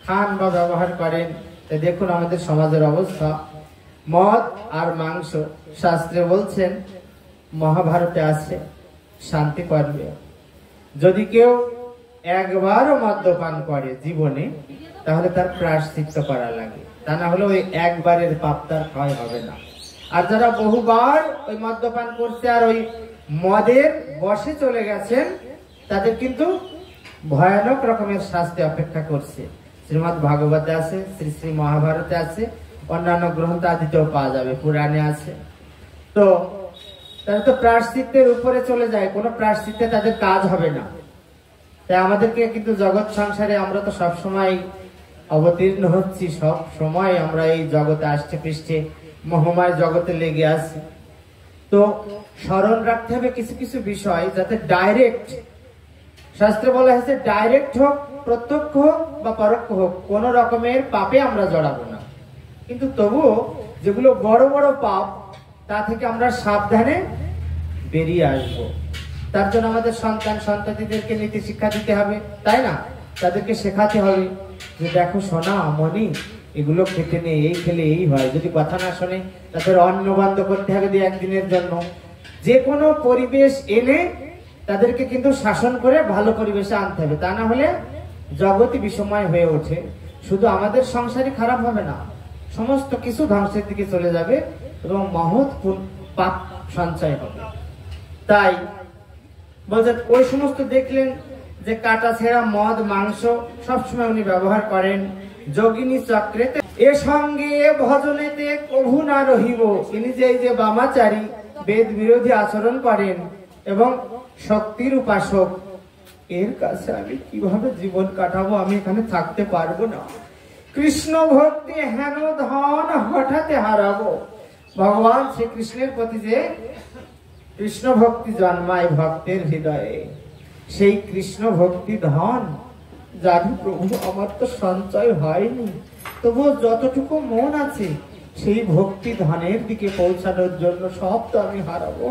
খান বা ব্যবহার করেন। দেখুন আমাদের সমাজের অবস্থা। মদ আর মাংস শাস্ত্রে বলছেন, মহাভারতে আছে শান্তি পর্বে, যদি কেউ একবারও মদ্যপান করে জীবনে তাহলে তার প্রায়শ্চিত্ত করা লাগে, তা না হলে ওই একবারের পাপ তার ক্ষয় হবে না। আর যারা বহুবার ওই মদ্যপান করছে আর ওই মদের বশে চলে গেছেন, তাদের কিন্তু ভয়ানক রকমের শাস্তি অপেক্ষা করছে। শ্রীমদ্ ভাগবতে আছে, শ্রী শ্রী মহাভারতে আছে, অন্যান্য গ্রন্থ আদিতেও পাওয়া যাবে, পুরাণে আছে। তো তারা তো প্রায়শ্চিত্তের উপরে চলে যায়, কোনো প্রায়শ্চিত্তে তাদের কাজ হবে না। তাই আমাদেরকে কিন্তু জগৎ সংসারে আমরা তো সব সময় অবতীর্ণ হচ্ছি, সব সময় আমরা এই জগতে আসছে পৃষ্ঠে মহামায় জগতে লেগে আছি। তো স্মরণ রাখতে হবে কিছু কিছু বিষয়, যাতে ডাইরেক্ট, শাস্ত্রে বলা হয়েছে ডাইরেক্ট হোক, প্রত্যক্ষ হোক বা পরোক্ষ হোক, কোন রকমের পাপে আমরা জড়াবো না। কিন্তু তবুও যেগুলো বড় বড় পাপ, তা থেকে আমরা সাবধানে বেরিয়ে আসবো। তার জন্য আমাদের সন্তান সন্ততিদেরকে নীতি শিক্ষা দিতে হবে, তাই না? তাদেরকে শেখাতে হবে যে দেখো সোনা মনি, এগুলো খেতে নেই, এই খেলে এই হয়। যদি কথা না শোনে তাদের অন্ন বন্ধ করতে হবে দু একদিনের জন্য। যে কোনো পরিবেশ এনে তাদেরকে কিন্তু শাসন করে ভালো পরিবেশে আনতে হবে, তা না হলে জগৎই বিষময় হয়ে ওঠে। শুধু আমাদের সংসারই খারাপ হবে না, সমস্ত কিছু ধ্বংসের দিকে চলে যাবে এবং মহৎ পাপ সঞ্চয় হবে। তাই বলছেন ওই সমস্ত দেখলেন যে কাটা ছেঁড়া মদ মাংস সবসময় উনি ব্যবহার করেন। যোগিনী চক্রেতে এ সঙ্গে ভজনেতে কভু না রহিব। ইনি যে এই যে বামাচারী, বেদ বিরোধী আচরণ করেন এবং শক্তির উপাসক, এর কাছে আমি কিভাবে জীবন কাটাবো? আমি এখানে থাকতে পারবো না। কৃষ্ণ ভক্তি হেন ধন হঠাৎ হারাবো। ভগবান শ্রীকৃষ্ণের প্রতি যে কৃষ্ণ ভক্তি জন্মায় ভক্তের হৃদয়ে, সেই কৃষ্ণ ভক্তি ধন জানি প্রভু আমার তো সঞ্চয় হয়নি, তবুও যতটুকু মন আছে সেই ভক্তি ধনের দিকে পৌঁছানোর জন্য সব তো আমি হারাবো।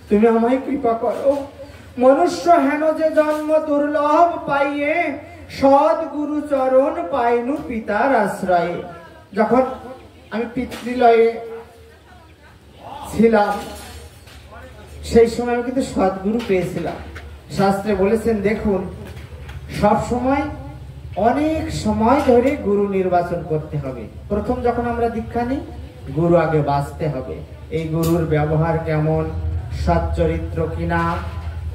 তুমি আমায় কৃপা করো। মনুষ্য হেন যে জন্ম দুর্লভ পাইয়ে, সৎ গুরু চরণ পাইনু পিতার আশ্রয়ে। যখন আমি পিতৃলয়ে ছিলাম সেই সময় আমি কিন্তু সদ্গুরু পেয়েছিলাম। শাস্ত্রে বলেছেন দেখুন, সব সময় অনেক সময় ধরে গুরু নির্বাচন করতে হবে। প্রথম যখন আমরা দীক্ষা নিই, গুরু আগে বাঁচতে হবে। এই গুরুর ব্যবহার কেমন, সচ্চরিত্র কিনা,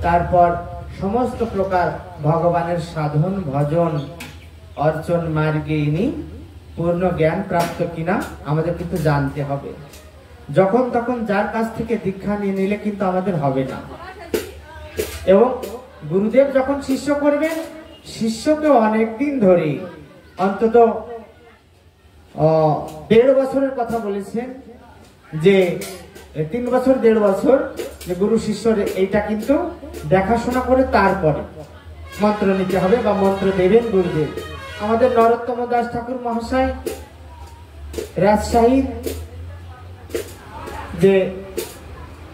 তারপর সমস্ত প্রকার ভগবানের সাধন ভজন অর্চন মার্গে ইনি পূর্ণ জ্ঞান প্রাপ্ত কিনা আমাদের কিন্তু জানতে হবে। যখন তখন যার কাছ থেকে দীক্ষা নিয়ে নিলে কিন্তু আমাদের হবে না। এবং গুরুদেব যখন শিষ্য করবেন, শিষ্যকে অনেকদিন ধরে, অন্তত 1.5 বছরের কথা বলেছেন, যে 3 বছর 1.5 বছর যে গুরু শিষ্যর এইটা কিন্তু দেখাশোনা করে তারপরে মন্ত্র নিতে হবে বা মন্ত্র দেবেন গুরুদেব। আমাদের নরোত্তম দাস ঠাকুর মহাশয় রাজশাহীর যে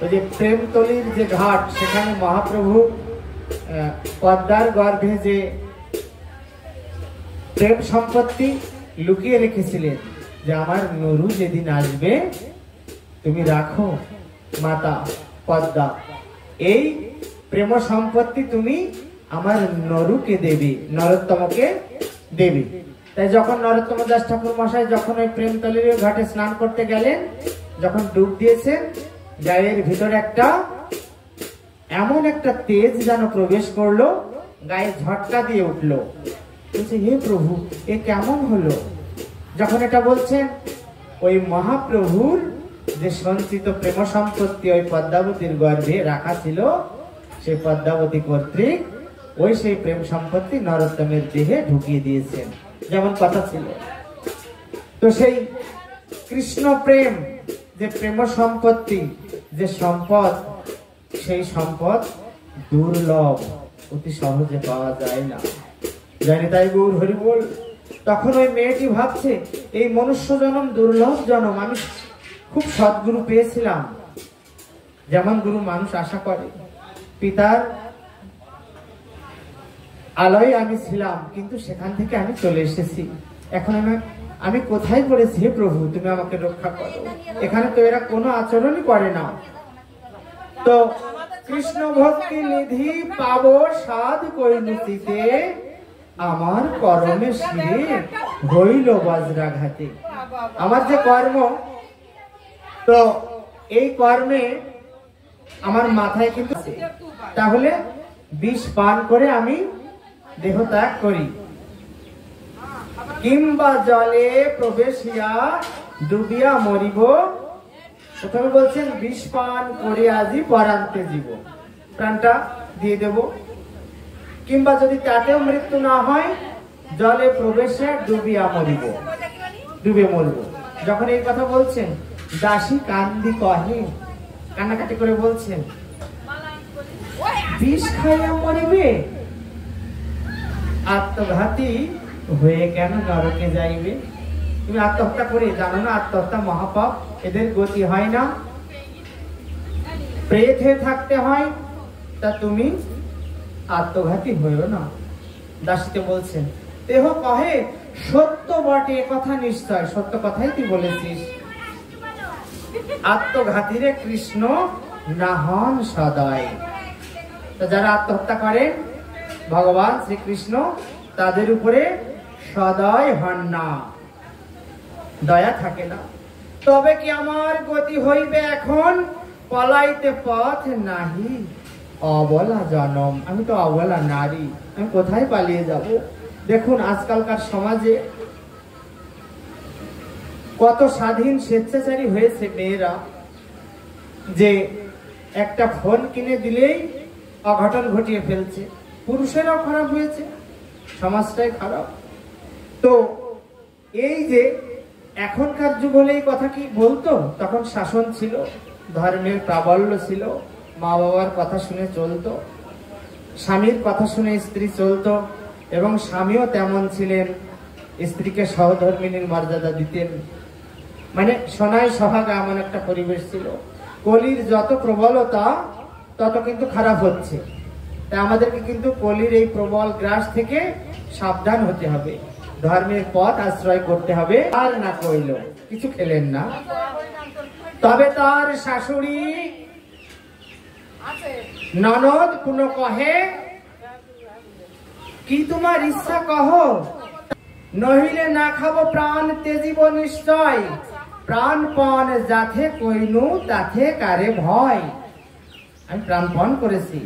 ওই যে প্রেমতলির যে ঘাট, সেখানে মহাপ্রভু পদ্মার গর্ভে যে প্রেম সম্পত্তি লুকিয়ে রেখেছিলেন, যে আমার নরু যেদিন আসবে তুমি রাখো মাতা পদ্মা, এই প্রেম সম্পত্তি তুমি আমার নরুকে দেবে, নরোত্তমকে দেবে। তাই যখন নরোত্তম দাস ঠাকুর মশাই যখন ওই প্রেমতলির ঘাটে স্নান করতে গেলেন, যখন ডুব দিয়েছেন, গায়ের ভিতরে একটা এমন একটা তেজ যেন প্রবেশ করলো, গায়ে ঝটকা দিয়ে উঠলো। বলছে হে প্রভু এ কেমন হলো? যখন এটা বলছেন, ওই মহাপ্রভুর যে সঞ্চিত প্রেম সম্পত্তি ওই পদ্মাবতীর গর্ভে রাখা ছিল, সেই পদ্মাবতী কর্তৃক ওই সেই প্রেম সম্পত্তি নরোত্তমের দেহে ঢুকিয়ে দিয়েছেন, যেমন কথা ছিল। তো সেই কৃষ্ণ প্রেম যে প্রেম সম্পত্তি, যে সম্পদ, সেই সম্পদ দুর্লভ, অতি সহজে পাওয়া যায় না। জানি তাই গৌর হরি বল। তখন ওই মেয়েটি ভাবছে এই মনুষ্য জন্ম দুর্লভ জন্ম, আমি খুব সদ্গুরু পেয়েছিলাম, যেমন গুরু মানুষ আশা করে, পিতার আলোয় আমি ছিলাম, কিন্তু সেখান থেকে আমি চলে এসেছি। এখন আমি কোথায় পড়েছি? হে প্রভু তুমি আমাকে রক্ষা করো। এখানে তো এরা কোনো আচরণই করে না। তো কৃষ্ণ ভক্তি নিধি পাবো সাধ কৈনুতিতে, আমার কর্মে শিরে হইল বজ্রাঘাতে। আমার যে কর্ম, তো এই কর্মে আমার মাথায় কিন্তু, তাহলে বিষ পান করে আমি দেহ ত্যাগ করি, কিংবা জলে প্রবেশিয়া ডুবিয়া মরিব। প্রথমে বলছেন বিষ পান করে আজি পরান্তে জীব, প্রাণটা দিয়ে দেব, কিংবা যদি তাতেও মৃত্যু না হয় জলে প্রবেশে ডুবিয়া মরিব, ডুবে মরব। যখন এই কথা বলছেন, দাসী কান্দি কহে, কান্নাকাটি করে বলছেন বিষ খাইয়া মরিবে, আত্মঘাতী হয়ে কেন নরকে যাইবে? তুমি আত্মহত্যা করে জানো না আত্মহত্যা মহাপাপ, এদের গতি হয় না, প্রেত হয়ে থাকতে হয়, তা তুমি আত্মঘাতী হয়েও না। দাসীতে বলছেন, দেহ কহে সত্য বটে, কথা নিশ্চয়, সত্য কথাই তুই বলেছিস, আত্মঘাতীরে কৃষ্ণ না হন সদয়। যারা আত্মহত্যা করেন ভগবান শ্রীকৃষ্ণ তাদের উপরে সদয় হন না, দয়া থাকে না। তবে কি আমার গতি হইবে এখন, পলাইতে পথ নাহি, অবলা জনম, আমি তো অবলা নারী, আমি কোথায় পালিয়ে যাব? দেখুন আজকালকার সমাজে কত স্বাধীন স্বেচ্ছাচারী হয়েছে মেয়েরা, যে একটা ফোন কিনে দিলেই অঘটন ঘটিয়ে ফেলছে। পুরুষেরাও খারাপ হয়েছে, সমাজটাই খারাপ। তো এই যে এখনকার যুগ হলে এই কথা কি বলতো? তখন শাসন ছিল, ধর্মের প্রাবল্য ছিল, মা বাবার কথা শুনে চলতো, স্বামীর কথা শুনে স্ত্রী চলতো, এবং স্বামীও তেমন ছিলেন, স্ত্রীকে সহধর্মিনীর মর্যাদা দিতেন, মানে সোনায় সোহাগা এমন একটা পরিবেশ ছিল। কলির যত প্রবলতা তত কিন্তু খারাপ হচ্ছে, তাই আমাদেরকে কিন্তু কলির এই প্রবল গ্রাস থেকে সাবধান হতে হবে, ধর্মের পথ আশ্রয় করতে হবে। আর না কইল, কিছু খেলেন না। তবে তার শাশুড়ি ননদ পুনঃ কহে, কি তোমার ইচ্ছা কহ, নহিলে না খাবো প্রাণ তেজিব নিশ্চয়, প্রাণপণ যাথে কইনু তাথে কারে ভয়। আমি প্রাণপণ করেছি,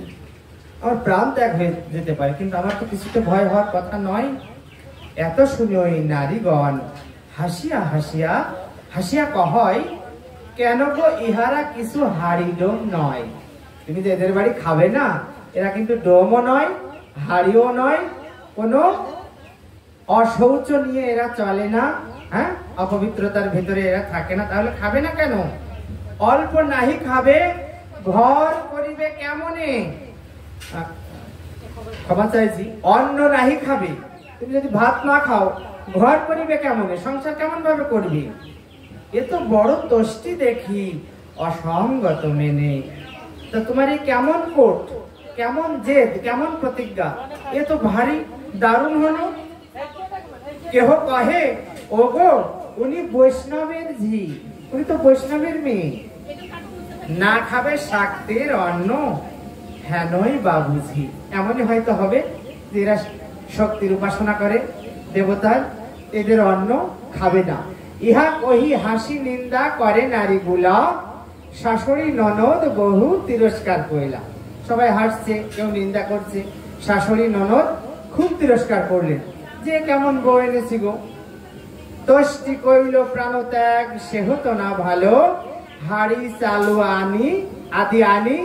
আমার প্রাণ ত্যাগ হয়ে যেতে পারে, কিন্তু আমার তো কিছুতে ভয় হওয়ার কথা নয়। এত শুনে ওই নারীগণ হাসিয়া হাসিয়া হাসিয়া কহয়, কেন গো ইহারা কিছু হাড়ি ডোম নয়। তুমি যে এদের বাড়ি খাবে না, এরা কিন্তু ডোমও নয়, হাড়িও নয়, কোনো অশৌচ নিয়ে এরা চলে না, হ্যাঁ, অপবিত্রতার ভিতরে এরা থাকে না, তাহলে খাবে না কেন? অল্প নাহি খাবে, ঘর করিবে কেমনে? ক্ষমা চাইছি, অন্ন নাহি খাবে, তুমি যদি ভাত না খাও ঘর করিবে কেমনে, সংসার কেমন ভাবে করবে? এ তো বড় তোষ্টি দেখি, অসঙ্গত মেনে। তা তোমার এই কেমন কোট, কেমন জেদ, কেমন প্রতিজ্ঞা, এ তো ভারী দারুণ হলো। কেহ কহে, ওগো উনি বৈষ্ণবের ঝি, উনি তো বৈষ্ণবের মেয়ে, না খাবে শাক্তের অন্ন, হেনই বাবুঝি। এমনই হয়তো হবে যে এরা শক্তির উপাসনা করে, দেবতার, এদের অন্ন খাবে না। ইহা কহি হাসি নিন্দা করে নারীগুলা, শাশুড়ি ননদ বহু তিরস্কার কইলা। সবাই হাসছে, কেউ নিন্দা করছে, শাশুড়ি ননদ খুব তিরস্কার করলেন। যে কেমন বউ এনেছি গো, তোষ্টি কইল প্রাণত্যাগ সেহ তো না ভালো, হাড়ি চালু আদি আনি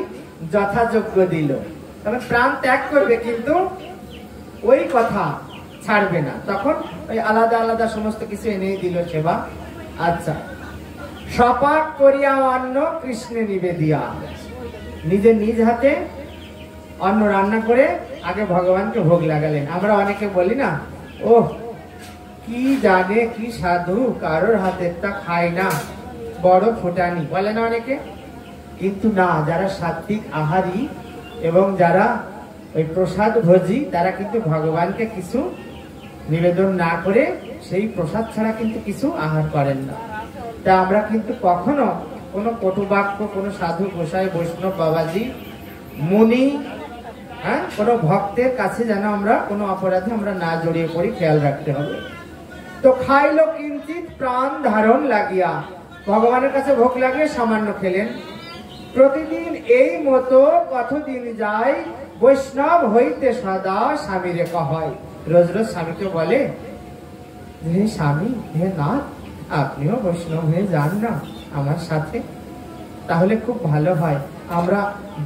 যথাযোগ্য দিল। তবে প্রাণ ত্যাগ করবে কিন্তু ওই কথা ছাড়বে না, তখন ওই আলাদা আলাদা সমস্ত কিছু এনে দিল সেবা। আচ্ছা, সপাক করিয়া অন্ন কৃষ্ণে নিবেদিয়া, নিজে নিজ হাতে অন্ন রান্না করে আগে ভগবানকে ভোগ লাগালেন। আমরা অনেকে বলি না, ও কি জানে কি সাধু, কারোর হাতেরটা খায় না, বড় ফোটানি, বলে না অনেকে। কিন্তু না, যারা সাত্বিক আহারী এবং যারা ওই প্রসাদ ভোজী, তারা কিন্তু ভগবানকে কিছু নিবেদন না করে সেই প্রসাদ ছাড়া কিন্তু কিছু আহার করেন না। তা আমরা কিন্তু কখনো কোনো কটুবাক্য, কোনো সাধু গোসাই বৈষ্ণব বাবাজি মুনি, কোনো ভক্তের কাছে যেন আমরা কোনো অপরাধে আমরা না জড়িয়ে পড়ি, খেয়াল রাখতে হবে। তো খাইল কিঞ্চিত প্রাণ ধারণ লাগিয়া, ভগবানের কাছে ভোগ লাগিয়ে সামান্য খেলেন। প্রতিদিন এই মতো কতদিন যায়, বৈষ্ণব হইতে সদা স্বামীরে কয়। রোজ রোজ স্বামীকে বলে, হে স্বামী, হে নাথ, আপনিও বৈষ্ণব হয়ে যান না আমার সাথে, তাহলে খুব ভালো হয়। আমরা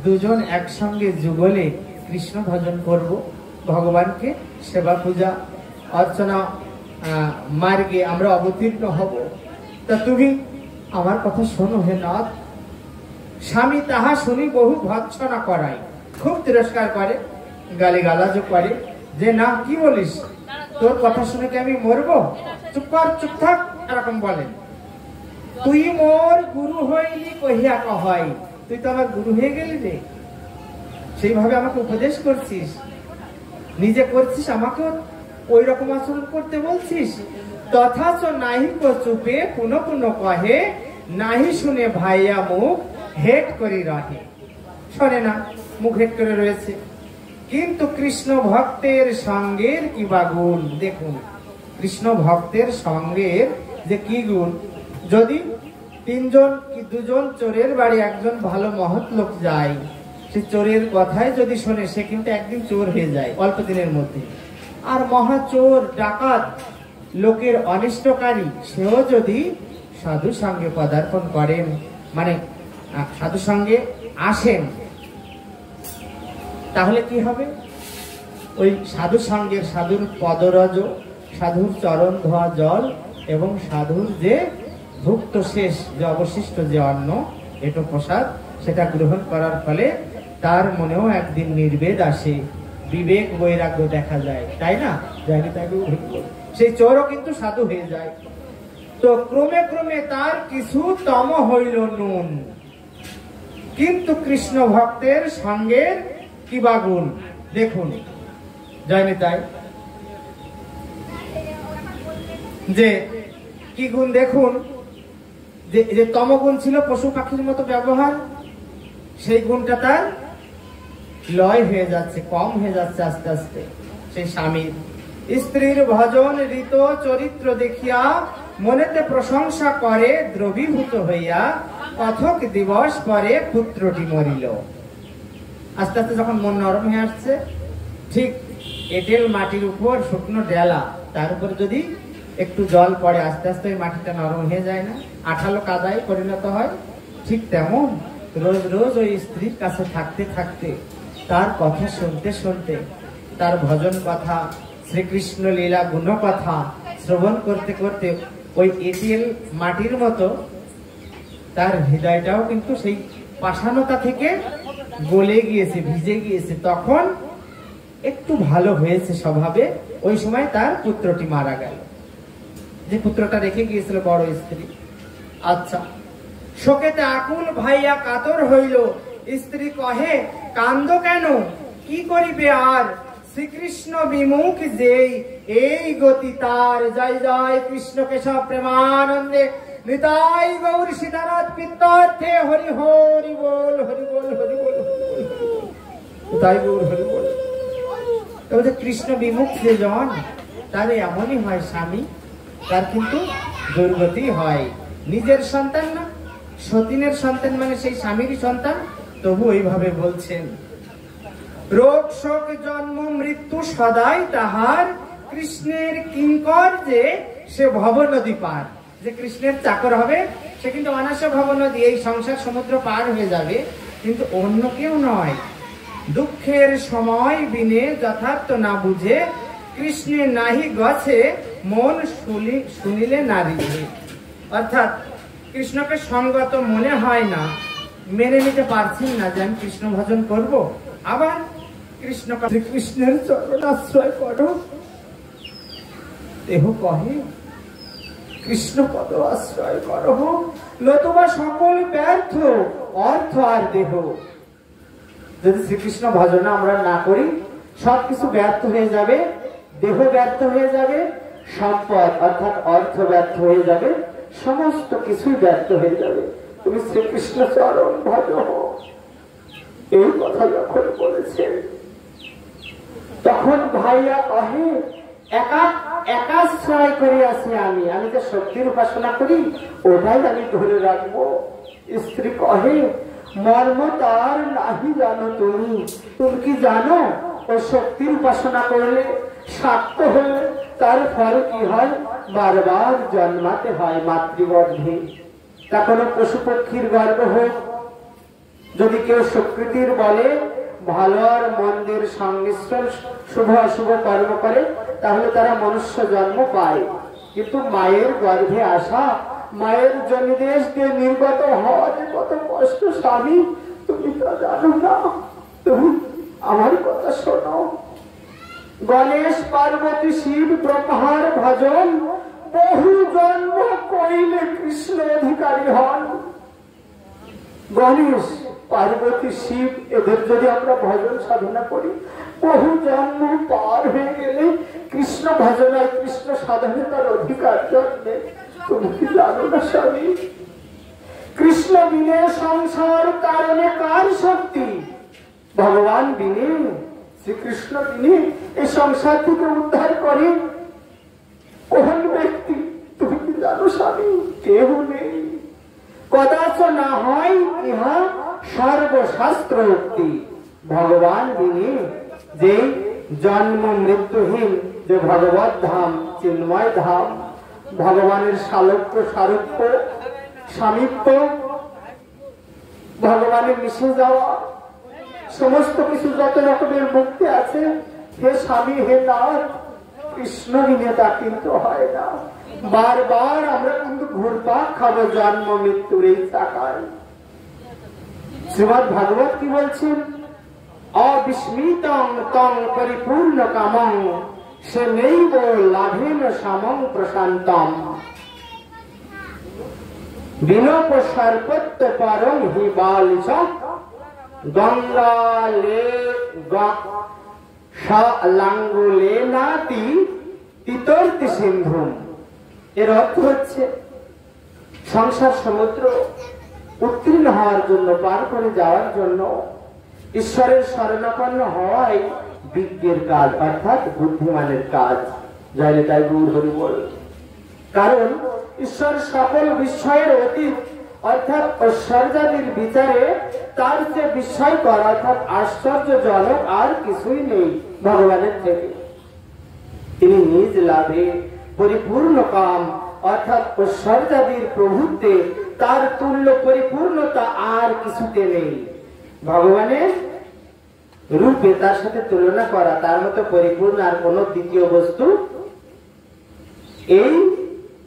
দুজন একসঙ্গে যুগলে কৃষ্ণ ভজন করব, ভগবানকে সেবা পূজা অর্চনা মার্গে আমরা অবতীর্ণ হব। তা তুমি আমার কথা শোনো হে নাথ। স্বামী তাহা শুনি বহু ভৎসনা করায়, খুব তিরস্কার করে, গালিগালাজও করে, যে না কি বলিস, তোর কথা শুনে কি আমি মরবো, চুপ কর, চুপ থাক, এরকম বলেন। তুই মোর গুরু হইলি কহিয়া কয়, তুই তো আমার গুরু হয়ে গেলি রে, সেইভাবে আমাকে উপদেশ করছিস, নিজে করছিস, আমাকে ওই রকম আচরণ করতে বলছিস। তথাচ নাহি চুপে পুনঃ পুনঃ কহে, নাহি শুনে ভাইয়া মুখ হেট করি রহে। শোনে না, মুখ হেট করে রয়েছে। কিন্তু কৃষ্ণ ভক্তের সঙ্গের কি বা গুণ, দেখুন কৃষ্ণ ভক্তের সঙ্গের যে কি গুণ। যদি তিনজন কি দুজন চোরের বাড়ি একজন ভালো মহৎ লোক যায়, সে চোরের কথায় যদি শোনে, সে কিন্তু একদিন চোর হয়ে যায় অল্প দিনের মধ্যে। আর মহা চোর ডাকাত লোকের অনিষ্টকারী, সেও যদি সাধু সঙ্গে পদার্পণ করেন, মানে সাধু সঙ্গে আসেন, তাহলে কি হবে, ওই সাধু সঙ্গের, সাধুর পদরজ, সাধুর চরণ ধোয়া জল এবং সাধুর যে ভুক্ত শেষ যে অবশিষ্ট যে অন্ন, এটো প্রসাদ, সেটা গ্রহণ করার ফলে তার মনেও একদিন নির্বেদ আসে, বিবেক বৈরাগ্য দেখা যায়, তাই না? সেই চোরও কিন্তু সাধু হয়ে যায়। তো ক্রমে ক্রমে তার কিছু তম হইল নুন, কিন্তু কৃষ্ণ ভক্তের সঙ্গের কি বা গুণ, দেখুন জানি তাই যে কি গুণ, দেখুন যে তমগুণ ছিল পশু পাখির মতো ব্যবহার, সেই গুণটা তার লয় হয়ে যাচ্ছে, কম হয়ে যাচ্ছে আস্তে আস্তে। সেই স্বামীর স্ত্রীর ভজন ঋত চরিত্র দেখিয়া মনেতে প্রশংসা করে, দ্রবীভূত হইয়া কথক দিবস পরে পুত্রটি মরিল। আস্তে আস্তে যখন মন নরম হয়ে আসছে, ঠিক এঁটেল মাটির উপর শুকনো ডেলা, তার উপর যদি একটু জল পড়ে, আস্তে আস্তে ওই মাটিটা নরম হয়ে যায় না, আঠালো কাদায় পরিণত হয়। ঠিক তেমন রোজ রোজ ওই স্ত্রীর কাছে থাকতে থাকতে, তার কথা শুনতে শুনতে, তার ভজন কথা, শ্রীকৃষ্ণ লীলা গুণ কথা শ্রবণ করতে করতে ওই এঁটেল মাটির মতো তার হৃদয়টাও কিন্তু সেই পাষাণতা থেকে গলে গিয়েছে, ভিজে গিয়েছে। তখন একটু ভালো হয়েছে স্বভাবে। ওই সময় তার পুত্রটি মারা গেল, যে পুত্রটা রেখে গিয়েছিল বড় স্ত্রী। আচ্ছা, শোকেতে আকুল ভাইয়া কাতর হইল। স্ত্রী কহে, কান্দ কেন, কি করিবে আর, শ্রীকৃষ্ণ বিমুখ যেই এই গতি তার। জয় জয় কৃষ্ণ কেশব প্রেমানন্দে, নিতাই গৌর সীতানাথ পিত্তার্থে, হরি হরি বল, হরি বল, হরি বল, নিতাই গৌর হরি বল। তবে কৃষ্ণ বিমুখ যে জন, তার এমনই হয় স্বামী, তার কিন্তু দুর্গতি হয়। নিজের সন্তান না, সতীনের সন্তান মানে সেই স্বামীরই সন্তান, তবু ওইভাবে বলছেন। রোগ শোক জন্ম মৃত্যু সদাই তাহার, কৃষ্ণের কিঙ্কর যে সে ভব নদী পার, যে কৃষ্ণের চাকর হবে সে কিন্তু অনায়াসে ভব নদী এই সংসার সমুদ্র পার হয়ে যাবে, কিন্তু অন্য কেউ নয়। দুঃখের সময় বিনে যথার্থ না বুঝে কৃষ্ণে নাহি গছে মন শুনিলে নারী। অর্থাৎ কৃষ্ণকে সঙ্গত মনে হয় না, মেনে নিতে পারছেন না যে আমি কৃষ্ণ ভজন করব। আবার কৃষ্ণের চরণ আশ্রয় করো, দেহ কহে কৃষ্ণ পদ আশ্রয় করো, নতুবা সকল ব্যর্থ অর্থ আর দেহ। যদি শ্রীকৃষ্ণ ভজন আমরা না করি সবকিছু ব্যর্থ হয়ে যাবে, দেহ ব্যর্থ হয়ে যাবে, সম্পদ অর্থাৎ অর্থ ব্যর্থ হয়ে যাবে, সমস্ত কিছুই ব্যর্থ হয়ে যাবে। তুমি শ্রীকৃষ্ণ চরণ ভজ। এই কথা যখন বলেছেন তখন ভাইয়া কহে একাশ্রয় করিয়াছি আমি, আমি যে শক্তির উপাসনা করি ওটাই আমি ধরে রাখবো। স্ত্রী কহে মর্ম তার নাহি জানো তুমি, তুমি কি জানো ও শক্তির উপাসনা করলে শাক্ত হলে তার ফল কি হয়? বারবার জন্মাতে হয় মাতৃগর্ভে। তা কোনো পশু পক্ষীর গর্ভ হোক, যদি কেউ স্বীকৃতির বলে ভালো আর মন্দের সংমিশ্রণ শুভ অশুভ কর্ম করে তাহলে তারা মনুষ্য জন্ম পায়, কিন্তু মায়ের গর্ভে আসা, মায়ের জনিদেশ দিয়ে নির্গত হওয়া যে কত কষ্ট স্বামী, তুমি তা জানো না। তুমি আমার কথা শোনো। গণেশ পার্বতী শিব ব্রহ্মার ভজন বহু জন্ম কইলে কৃষ্ণ অধিকারী হন। গণেশ পার্বতী শিব এদের যদি আমরা ভজন সাধনা করি বহু জন্ম পার হয়ে গেলে কৃষ্ণ ভজনায় কৃষ্ণ সাধনে তার অধিকার জন্মে। তুমি কি জানো না স্বামী? কৃষ্ণ বিনে সংসার কারণে কার শক্তি? ভগবান বিনে, শ্রীকৃষ্ণ বিনে এই সংসার থেকে উদ্ধার করে কোন ব্যক্তি? তুমি কি জানো স্বামী? কেউ নেই। কদাচ না হয় ইহা সর্বশাস্ত্র উক্তি। ভগবান বিনে যে জন্ম মৃত্যুহীন যে ভগবত ধাম, চিন্ময় ধাম, ভগবানের সালোক্য সারূপ্য স্বামিত্ব, ভগবানের মিশে যাওয়া, সমস্ত কিছু যত রকমের মুক্তি আছে, হে স্বামী হে নাথ, কৃষ্ণ বিনে তা কিন্তু হয় না। বারবার আমরা কিন্তু ঘুরপাক খাবো জন্ম মৃত্যুর এই চাকায়। শ্রীমদ ভাগবত কি বলছেন? অবিস্মিতং তং পরিপূর্ণ কামং সে নৈব লাভেন সমং প্রশান্তম বিলোপ সর্বত্র পরং হি বালিচ গঙ্গালে লাঙ্গুলে নাতি তিতর্তি সিন্ধুম। এর অর্থ হচ্ছে সংসার সমুদ্র উত্তীর্ণ হওয়ার জন্য, পার করে যাওয়ার জন্য ঈশ্বরের শরণাপন্ন হওয়াই বিজ্ঞের কাজ, অর্থাৎ বুদ্ধিমানের কাজ। জয় তাই গুরু হরি বল। কারণ ঈশ্বর সকল বিস্ময়ের অতীত, অর্থাৎ ঐশ্বর্যাদির বিচারে তার যে বিস্ময়কর অর্থাৎ আশ্চর্যজনক আর কিছুই নেই ভগবানের থেকে। তিনি নিজ লাভে পরিপূর্ণ কাম অর্থাৎ ঐশ্বর্যাদির প্রভুত্বে তার তুল্য পরিপূর্ণতা আর কিছুতে নেই। ভগবানের রূপে তার সাথে তুলনা করা, তার মতো পরিপূর্ণ আর কোন দ্বিতীয় বস্তু এই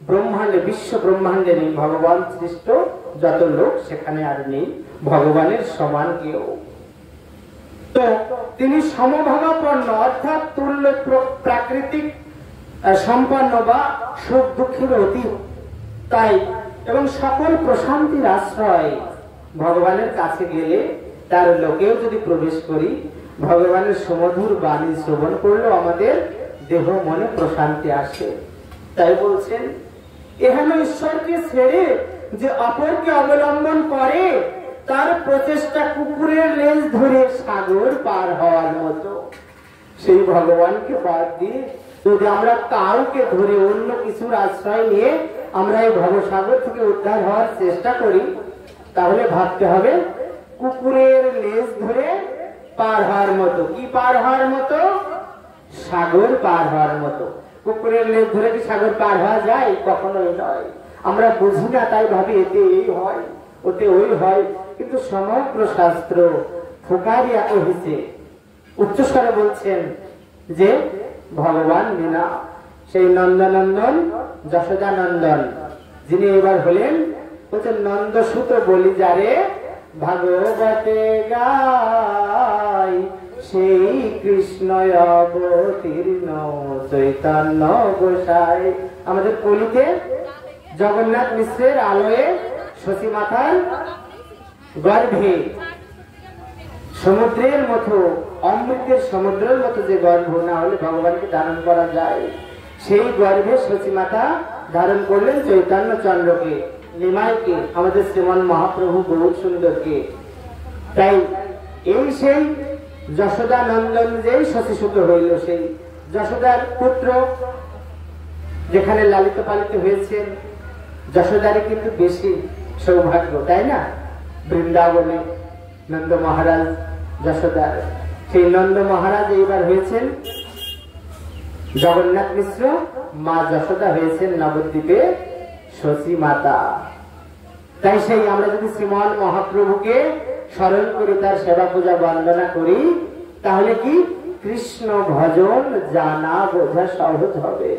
ব্রহ্মাণ্ডে, বিশ্ব ব্রহ্মাণ্ডে নেই। ভগবান সৃষ্ট যত লোক সেখানে আর নেই ভগবানের সমান কেউ। তো তিনি সমভাবাপন্ন অর্থাৎ তুল্য প্রাকৃতিক সম্পন্ন বা সুখ দুঃখের অতীত, তাই এবং সকল প্রশান্তির আশ্রয়। ভগবানের কাছে গেলে তার লোকেও যদি প্রবেশ করি, ভগবানের সুমধুর বাণী শ্রবণ করলেও আমাদের দেহ মনে প্রশান্তি আসে। তাই বলছেন এখানে ঈশ্বরকে ছেড়ে যে অপরকে অবলম্বন করে তার প্রচেষ্টা কুকুরের লেজ ধরে সাগর পার হওয়ার মতো। সেই ভগবানকে বাদ দিয়ে যদি আমরা কাউকে ধরে অন্য কিছুর আশ্রয় নিয়ে আমরা এই ভবসাগর থেকে উদ্ধার হওয়ার চেষ্টা করি, তাহলে ভাবতে হবে কুকুরের লেজ ধরে পার হওয়ার মতো। কি পার হওয়ার মতো?
সাগর পার হওয়ার মতো। কুকুরের লেজ ধরে কি সাগর পার হওয়া যায়? কখনোই নয়। আমরা বুঝি না, তাই ভাবি এতে এই হয়, ওতে ওই হয়, কিন্তু সমগ্র শাস্ত্র ফুকারিয়া কহিছে, উচ্চস্বরে বলছেন যে ভগবান বিনা সেই নন্দনন্দন যশোদানন্দন যিনি এবার হলেন, বলছেন নন্দসুত বলি যারে ভাগবতে গাই, সেই কৃষ্ণ অবতীর্ণ চৈতন্য গোসাই। আমাদের কলিতে জগন্নাথ মিশ্রের আলোয়ে শশী মাতার গর্ভে সমুদ্রের মতো, অমৃতের সমুদ্রের মতো যে গর্ভ, না হলে ভগবানকে ধারণ করা যায়, সেই গর্ভে শশী মাতা ধারণ করলেন চৈতন্য চন্দ্রকে, নিমাইকে, আমাদের শ্রীমান মহাপ্রভু গৌর সুন্দরকে। তাই এই সেই যশোদা নন্দন যেই শশীসুত হইল, সেই যশোদার পুত্র যেখানে লালিত পালিত হয়েছেন, যশোদারে কিন্তু বেশি সৌভাগ্য, তাই না? বৃন্দাবনে নন্দ মহারাজ যশোদার, সেই নন্দ মহারাজ এইবার হয়েছেন জগন্নাথ মিশ্র, মা যশোদা হয়েছেন নবদ্বীপে শশী মাতা। তাই সেই আমরা যদি শ্রীমান মহাপ্রভুকে স্মরণ করি, তার সেবা পূজা বন্দনা করি, তাহলে কি কৃষ্ণ ভজন জানা বোঝা সহজ হবে।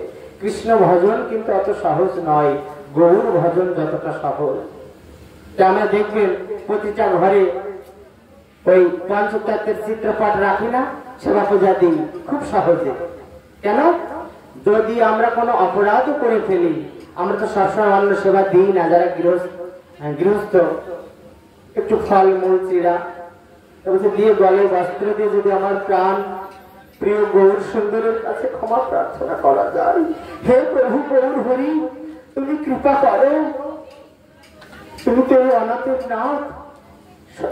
কৃষ্ণ ভজন কিন্তু অত সহজ নয়, গৌর ভজন যতটা সহজ। তা আমরা দেখবেন প্রতিটা ঘরে ওই পঞ্চতত্ত্বের চিত্রপট রাখি না, সেবা পূজা দিই খুব সহজে। কেন? যদি আমরা কোনো অপরাধ করে ফেলি, আমরা তো সবসময় অন্য সেবা দিই না, যারা গৃহস্থ একটু ফল মূল চিরা দিয়ে গলে বস্ত্র দিয়ে যদি আমার প্রাণ প্রিয় গৌর সুন্দরের কাছে ক্ষমা প্রার্থনা করা যায়, হে প্রভু গৌর হরি, তুমি কৃপা করো, তুমি তো এই অনাথের নাথ,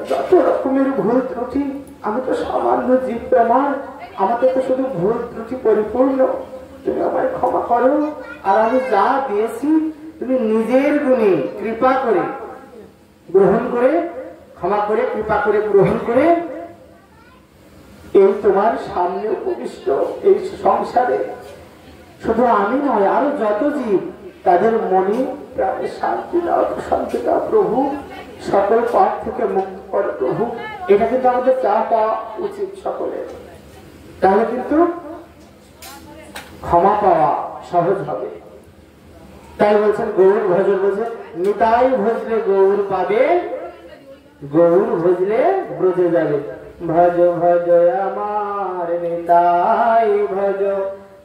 যত রকমের ভুল ত্রুটি, আমি তো সামান্য জীব, আমাকে তো শুধু ভুল ত্রুটি পরিপূর্ণ, তুমি আমায় ক্ষমা করো। আর আমি যা দিয়েছি তুমি নিজের গুণে কৃপা করে গ্রহণ করে, ক্ষমা করে, কৃপা করে গ্রহণ করে, এই তোমার সামনে উপবিষ্ট এই সংসারে শুধু আমি নয়, আরো যত জীব, তাদের মনে প্রাণে শান্তি দাও, শান্তি দাও প্রভু, সকল পাপ থেকে মুক্ত করো প্রভু। এটা কিন্তু আমাদের চা পাওয়া উচিত সকলের, তাহলে কিন্তু ক্ষমা পাওয়া সহজ হবে। তাই বলছেন গৌর ভজন, বলছেন নিতাই ভজলে গৌর পাবে, গৌর ভজলে ব্রজে যাবে। ভজ ভজ আমার নিতাই ভজ,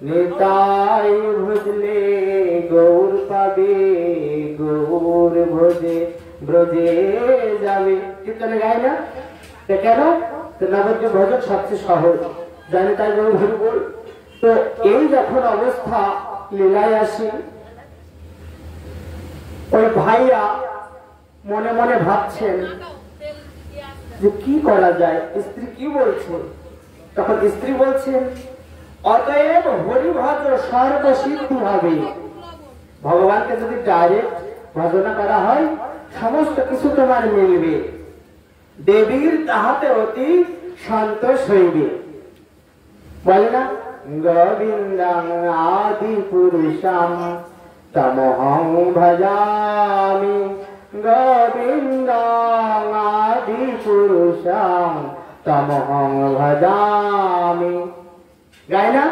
নিতাই ভজলে গৌর পাবে, গৌর ভজে ব্রজে যাবে। কীর্তনে গায় না? কেন? নবদ্বীপ ভজন সবচেয়ে সহজ, জানি তাই গৌর হরি বল। তো এই যখন অবস্থা লীলায় আসি, ওই ভাইয়া মনে মনে ভাবছেন যে কি করা যায়, স্ত্রী কি বলছে। তখন স্ত্রী বলছেন, অতএব হরিভজ সর্বসিদ্ধি হবে। ভগবানকে যদি ডাইরেক্ট ভজনা করা হয়, সমস্ত কিছু তোমার মিলবে, দেবীর তাহাতে অতি সন্তোষ হইবে। বলে না, গোবিন্দং আদি পুরুষম তমহং ভজামি, গোবিন্দং আদি পুরুষম তমহং ভজামি। গায় না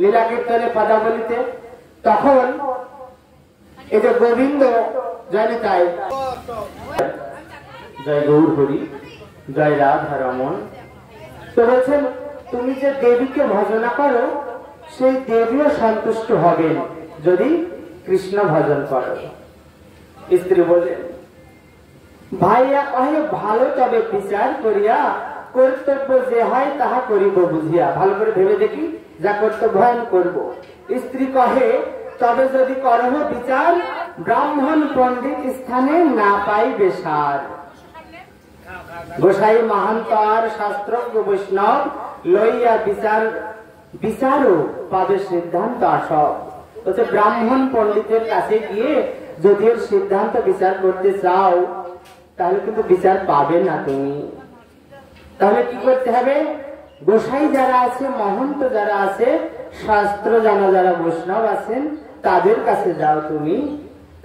লীলা কীর্তনে পদাবলিতে? তখন এই যে গোবিন্দ জানি তাই, জয় গৌর হরি, জয় রাধা রমন। তো বলছেন তুমি যে দেবীকে ভজনা করো, সেই দেবীও সন্তুষ্ট হবেন যদি কৃষ্ণ ভজন করো। স্ত্রী বলেন, ভাইয়া কহে ভালো, তবে বিচার করিয়া কর্তব্য যে হয় তাহা করিব বুঝিয়া। ভালো করে ভেবে দেখি, যা কর্তব্য আমি করব। স্ত্রী কহে, তবে যদি করহ বিচার, ব্রাহ্মণ পণ্ডিত স্থানে না পাইবে সার। গোসাই মাহান্ত আর শাস্ত্রজ্ঞ বৈষ্ণব লইয়া বিচার, বিচারও পাবে সিদ্ধান্ত আসব। বলছে ব্রাহ্মণ পণ্ডিতের কাছে গিয়ে যদি এর সিদ্ধান্ত বিচার করতে চাও, তাহলে কিন্তু বিচার পাবে না তুমি। তাহলে কি করতে হবে? গোসাই যারা আছে, মহন্ত যারা আছে, শাস্ত্র জানা যারা বৈষ্ণব আছেন, তাদের কাছে যাও তুমি।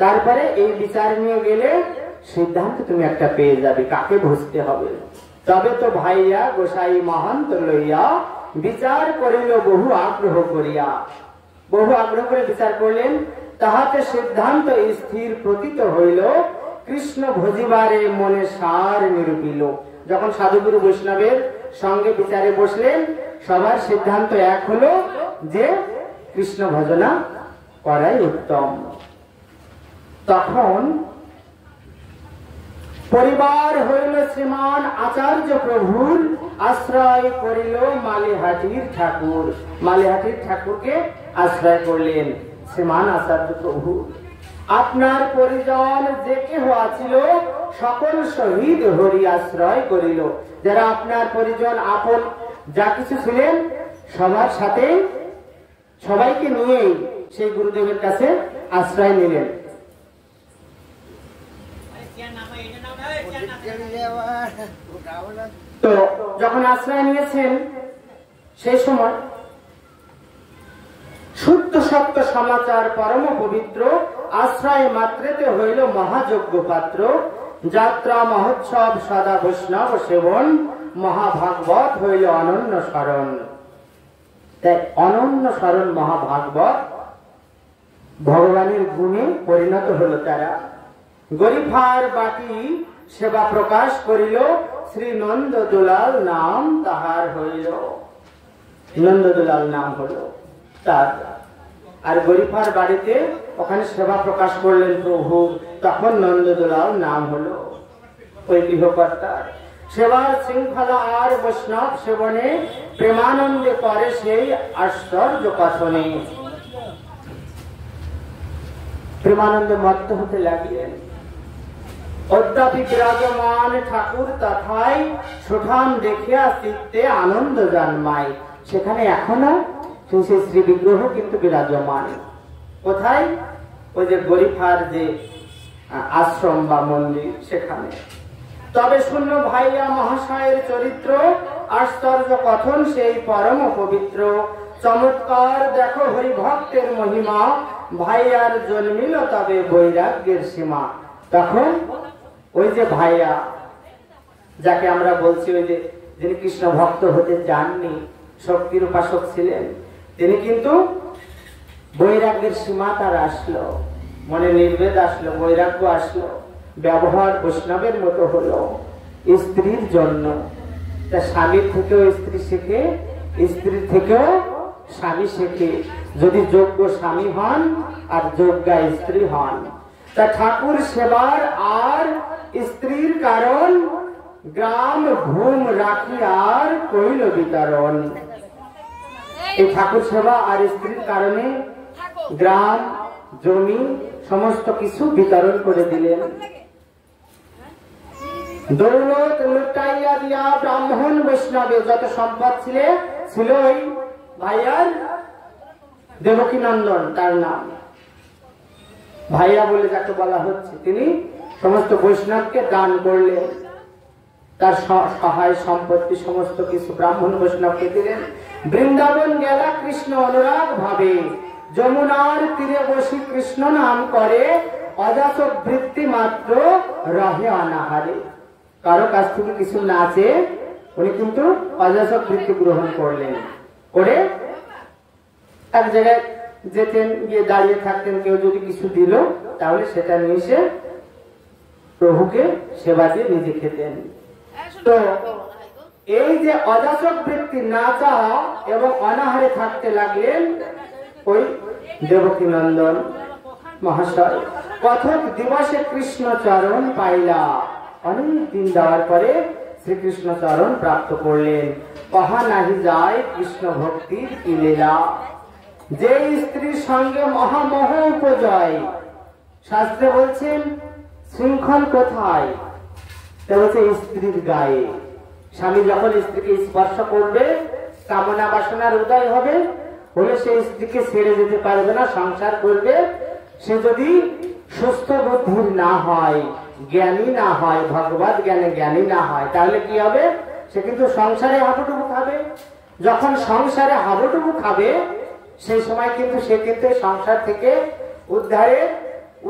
তারপরে এই বিচার নিয়ে গেলে সিদ্ধান্ত তুমি একটা পেয়ে যাবে কাকে বুঝতে হবে। তবে তো ভাইয়া গোসাই মহন্ত লইয়া বিচার করিল বহু আগ্রহ করিয়া। বহু আগ্রহ করে বিচার করলেন, তাহাতে সিদ্ধান্ত স্থির প্রতীত হইল, কৃষ্ণ ভজিবারে মনে সার নিরূপিল। যখন সাধুগুরু বৈষ্ণবের সঙ্গে বিচারে বসলেন, সবার সিদ্ধান্ত এক হলো যে কৃষ্ণ ভজনা করাই উত্তম। তখন পরিবার হইল শ্রীমান আচার্য প্রভুর, আশ্রয় করিল মালিহাটির ঠাকুর। মালিহাটির ঠাকুরকে আশ্রয় করলেন শ্রীমান আচার্য প্রভু। আপনার পরিজন যে কেহ আছিল, সকল শহীদ হরি আশ্রয় করিল। যারা আপনার পরিজন আপন যা কিছু ছিলেন, সবার সাথে সবাইকে নিয়েই সেই গুরুদেবের কাছে আশ্রয় নিলেন। তো যখন আশ্রয় নিয়েছেন, সেই সময় শুদ্ধ সত্য সমাচার পরম পবিত্র, আশ্রয় মাত্রেতে হইল মহাযজ্ঞ পাত্র। যাত্রা মহোৎসব সদা বৈষ্ণব সেবন, মহাভাগবত হইল অনন্য স্মরণ। তাই অনন্য স্মরণ মহাভাগবত, ভগবানের গুণে পরিণত হলো তারা। গরিফার বাটি সেবা প্রকাশ করিল, শ্রী নন্দ দুলাল নাম তাহার হইল। নন্দ দুলাল নাম হলো তার। আর গরিফার বাড়িতে ওখানে সেবা প্রকাশ করলেন প্রভু, তখন নন্দ দুলাল নাম হলো ওই গৃহকর্তার। সেবার শৃঙ্খলা আর বৈষ্ণব সেবনে, প্রেমানন্দে করে সেই আশ্চর্য কথনে। প্রেমানন্দে মত্ত হতে লাগলেন। অদ্যাপি বিরাজমান ঠাকুর তথায়, সুঠাম দেখিয়া চিত্তে আনন্দ জন্মায়। সেখানে এখনো সেই শ্রী বিগ্রহ কিন্তু বিরাজমান। কোথায়? ওই যে গরিফার যে আশ্রম বা মন্দির, সেখানে। তবে শূন্য ভাইয়া মহাশয়ের চরিত্র, আশ্চর্য কথন সেই পরম পবিত্র। চমৎকার দেখো হরি ভক্তের মহিমা, ভাইয়ার জন্মিল তবে বৈরাগ্যের সীমা। তখন ওই যে ভাইয়া, যাকে আমরা বলছি ওই যে যিনি কৃষ্ণ ভক্ত হতে চাননি, শক্তির উপাসক ছিলেন, তিনি কিন্তু বৈরাগ্যের সীমা তার আসলো, মনে নির্বেদ আসলো, বৈরাগ্য আসলো, ব্যবহার বৈষ্ণবের মতো হলো স্ত্রীর জন্য। তা স্বামীর থেকেও স্ত্রী শেখে, স্ত্রীর থেকেও স্বামী শেখে, যদি যোগ্য স্বামী হন আর যোগ্যা স্ত্রী হন। তা ঠাকুর সেবার আর স্ত্রীর কারণ, গ্রাম ঘুম রাখি আর কইল বিতরণ। এই ঠাকুর সেবা আর স্ত্রীর কারণে গ্রাম জমি সমস্ত কিছু বিতরণ করে দিলেন। দৌলত লুটাইয়া দিয়া ব্রাহ্মণ বৈষ্ণবে যত সম্পদ ছিল ওই ভাইয়ার, দেবকী নন্দন তার নাম, ভাইয়া বলে যাকে বলা হচ্ছে, তিনি সমস্ত বৈষ্ণবকে দান করলেন। তার সহায় সম্পত্তি সমস্ত কিছু ব্রাহ্মণ বৈষ্ণবকে দিলেন। বৃন্দাবন গেলা কৃষ্ণ অনুরাগ ভাবে, যমুনার তীরে বসি কৃষ্ণ নাম করে, অযাচক বৃত্তি মাত্র রহে অনাহারে। কারো কাছ থেকে কিছু না চেয়ে উনি কিন্তু অযাচক বৃত্তি গ্রহণ করলেন। করে এক জায়গায় যেতেন, গিয়ে দাঁড়িয়ে থাকতেন, কেউ যদি কিছু দিল তাহলে সেটা নিয়ে এসে প্রভুকে সেবা দিয়ে নিজে খেতেন। তো এই যে অযাচক বৃত্তি না চাওয়া এবং অনাহারে থাকতে লাগলেন ওই দেবকী নন্দন মহাশয়। কথক দিবসে কৃষ্ণ চরণ পাইলা, অনেক দিন যাওয়ার পরে শ্রীকৃষ্ণ চরণ প্রাপ্ত করলেন। কহা নাহি যায় কৃষ্ণ ভক্তির কি লীলা, যে স্ত্রীর সঙ্গে মহামোহ উপজয়। শাস্ত্রে বলছেন শৃঙ্খল কোথায়? বলছে স্ত্রীর গায়ে। স্বামী যখন স্ত্রীকে স্পর্শ করবে, কামনা বাসনার উদয় হবে, হলে সেই স্ত্রীকে ছেড়ে যেতে পারবে না, সংসার করবে। সে যদি সুস্থ বুদ্ধির না হয়, জ্ঞানী না হয়, ভগবত জ্ঞানে জ্ঞানী না হয়, তাহলে কি হবে? সে কিন্তু সংসারে হাবুডুবু খাবে। যখন সংসারে হাবুডুবু খাবে সেই সময় কিন্তু সে কিন্তু সংসার থেকে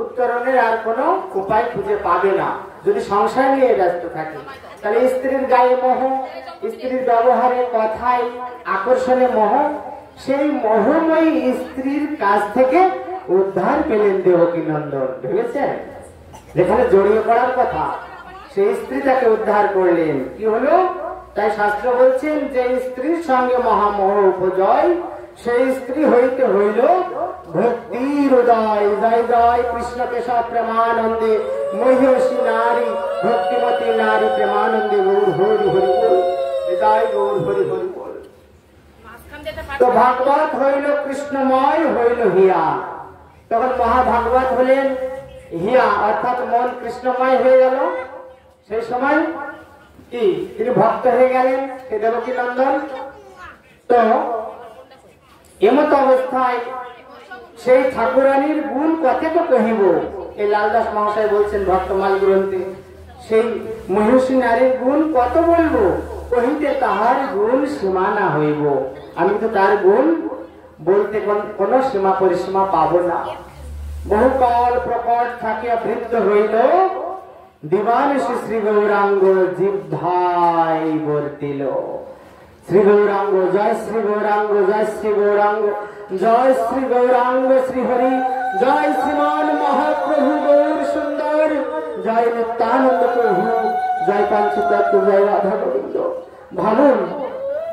উত্তরণের আর কোনো উপায় খুঁজে পাবে না, যদি সংসার নিয়ে ব্যস্ত থাকে। তাহলে স্ত্রীর গায়ে মোহ, স্ত্রীর ব্যবহারে কথায় আকর্ষণে মোহ, সেই মোহময়ী স্ত্রীর কাছ থেকে উদ্ধার পেলেন দেবকী নন্দন। ভেবেছেন যেখানে জড়িয়ে পড়ার কথা সেই স্ত্রী তাকে উদ্ধার করলেন। কি হলো? তাই শাস্ত্র বলছেন যে স্ত্রীর সঙ্গে মহামোহ উপজয়, সেই স্ত্রী হইতে হইল ভক্তির উদয়। জয় জয় কৃষ্ণ কেশব প্রেমানন্দে মহিষী নারী ভক্তিমতী নারী প্রেমানন্দে গৌর হরি হরি বল। জয় গৌর হরি হরি বল। তো ভাগবত হইল কৃষ্ণময়, হইল হিয়া। তখন মহাভাগবত হলেন হিয়া, অর্থাৎ মন কৃষ্ণময় হয়ে গেল। সেই সময় কি তিনি ভক্ত হয়ে গেলেন সে দেবকী নন্দন। তো এমত অবস্থায় সেই ঠাকুরানীর গুণ কতক কহিব, এই লালদাস মহাশয় বলছেন ভক্তমাল গ্রন্থে, সেই মহিষী নারীর গুণ কত বলবো, কহিতে তাহার গুণ সীমা না হইব। আমি তো তার গুণ বলতে কোন সীমা পরিসীমা পাবো না। বহুকাল প্রকট থাকিয়া বৃদ্ধ হইল দিবানিশি শ্রী গৌরাঙ্গ জিহ্বাই বর্তিল। শ্রী গৌরাঙ্গ জয় শ্রী গৌরাঙ্গ জয় শ্রী গৌরাঙ্গ জয় শ্রী গৌরাঙ্গ শ্রীহরি জয় শ্রীমান মহাপ্রভু গৌর সুন্দর জয় নিত্যানন্দ প্রভু জয় পাঞ্চতত্ত্ব জয় রাধা গোবিন্দ। ভাবুন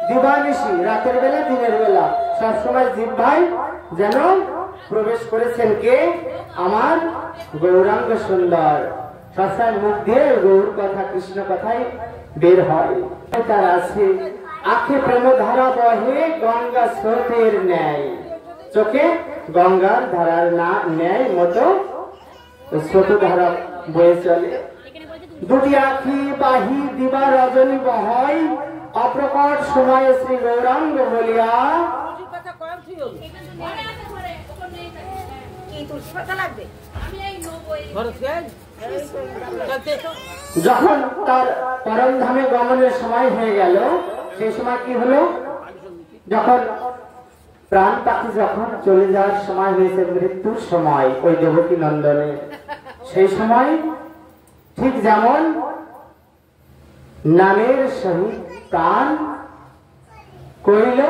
দিবানিশি, রাতের বেলা দিনের বেলা সবসময় জিহ্বাই যেন প্রবেশ করেছেন কে? আমার গৌরাঙ্গ সুন্দর। সবসময় মুখ দিয়ে গৌর কথা কৃষ্ণ কথাই বের হয়। তার আছে আখে প্রেম ধারা বহে গঙ্গা স্রোতের ন্যায়, চোখে গঙ্গার ধারার না ন্যায় মতো স্রোত ধারা বয়ে চলে। দুটি আখি বাহি দিবা রজনী বহয় অপ্রকট সময়ে শ্রী গৌরাঙ্গ বলিয়া। যখন তার পরম ধামে গমনের সময় হয়ে গেল, সেই সময় কি হলো? যখন প্রাণ পাখি যখন চলে যাওয়ার সময় হয়েছে, মৃত্যুর সময় ওই দেবকী নন্দনের, সেই সময় ঠিক যেমন নামের সহিত প্রাণ করিল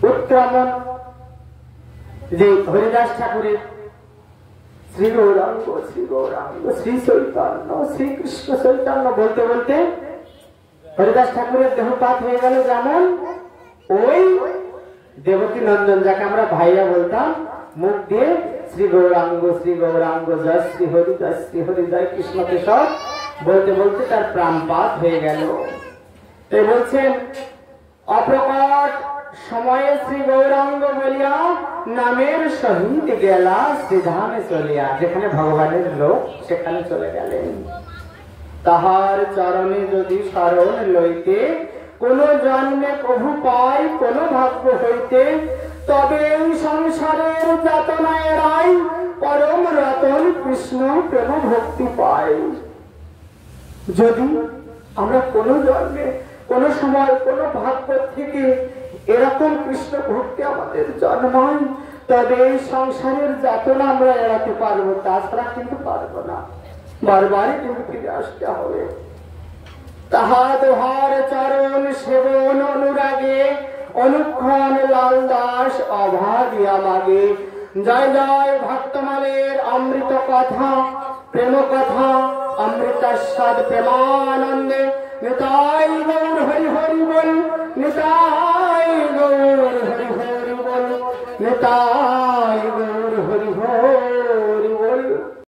উৎক্রমণ, যে হরিদাস ঠাকুরের শ্রী গৌরাঙ্গ শ্রী গৌরাঙ্গ শ্রী চৈতন্য শ্রীকৃষ্ণ চৈতন্য বলতে বলতে হরিদাস ঠাকুরের দেহপাত হয়ে গেল, যেমন ওই দেবকী নন্দন যাকে আমরা ভাইয়া বলতাম মুখ দিয়ে শ্রী গৌরাঙ্গ জয় শ্রী হরি জয় কৃষ্ণ কেশব বলতে বলতে তার প্রাণপাত হয়ে গেল। তাই বলছেন অপ্রকট সময়ে শ্রী গৌরাঙ্গ বলিয়া নামের সহিত গেলা শ্রীধামে চলিয়া। যেখানে ভগবানের লোক সেখানে চলে গেলেন। তাহার চরণে যদি শরণ লইতে কোন জন্মে প্রভু পায় কোন ভাগ্য হইতে, তবে এই সংসারের যাতনায় রায় পরম রতন কৃষ্ণ প্রেম ভক্তি পায়। যদি আমরা কোন জন্মে কোন সময় কোন ভাগ্য থেকে এরকম কৃষ্ণ ভক্তি আমাদের জন্মায়, তবে এই সংসারের যাতনা আমরা এড়াতে পারবো, তাছাড়া কিন্তু পারবো না, বারবারই কিন্তু ফিরে আসতে হবে। তাহা দোহার চরণ সেবন অনুরাগে অনুক্ষণ লাল দাস অভাবিয়া মাগে। জয় জয় ভক্তমালের অমৃত কথা প্রেম কথা অমৃতাস্বাদ প্রেমানন্দে। নিতাই গৌর হরি হরি বল, নিতাই গৌর হরি হরি বল, নিতাই গৌর হরি হরি।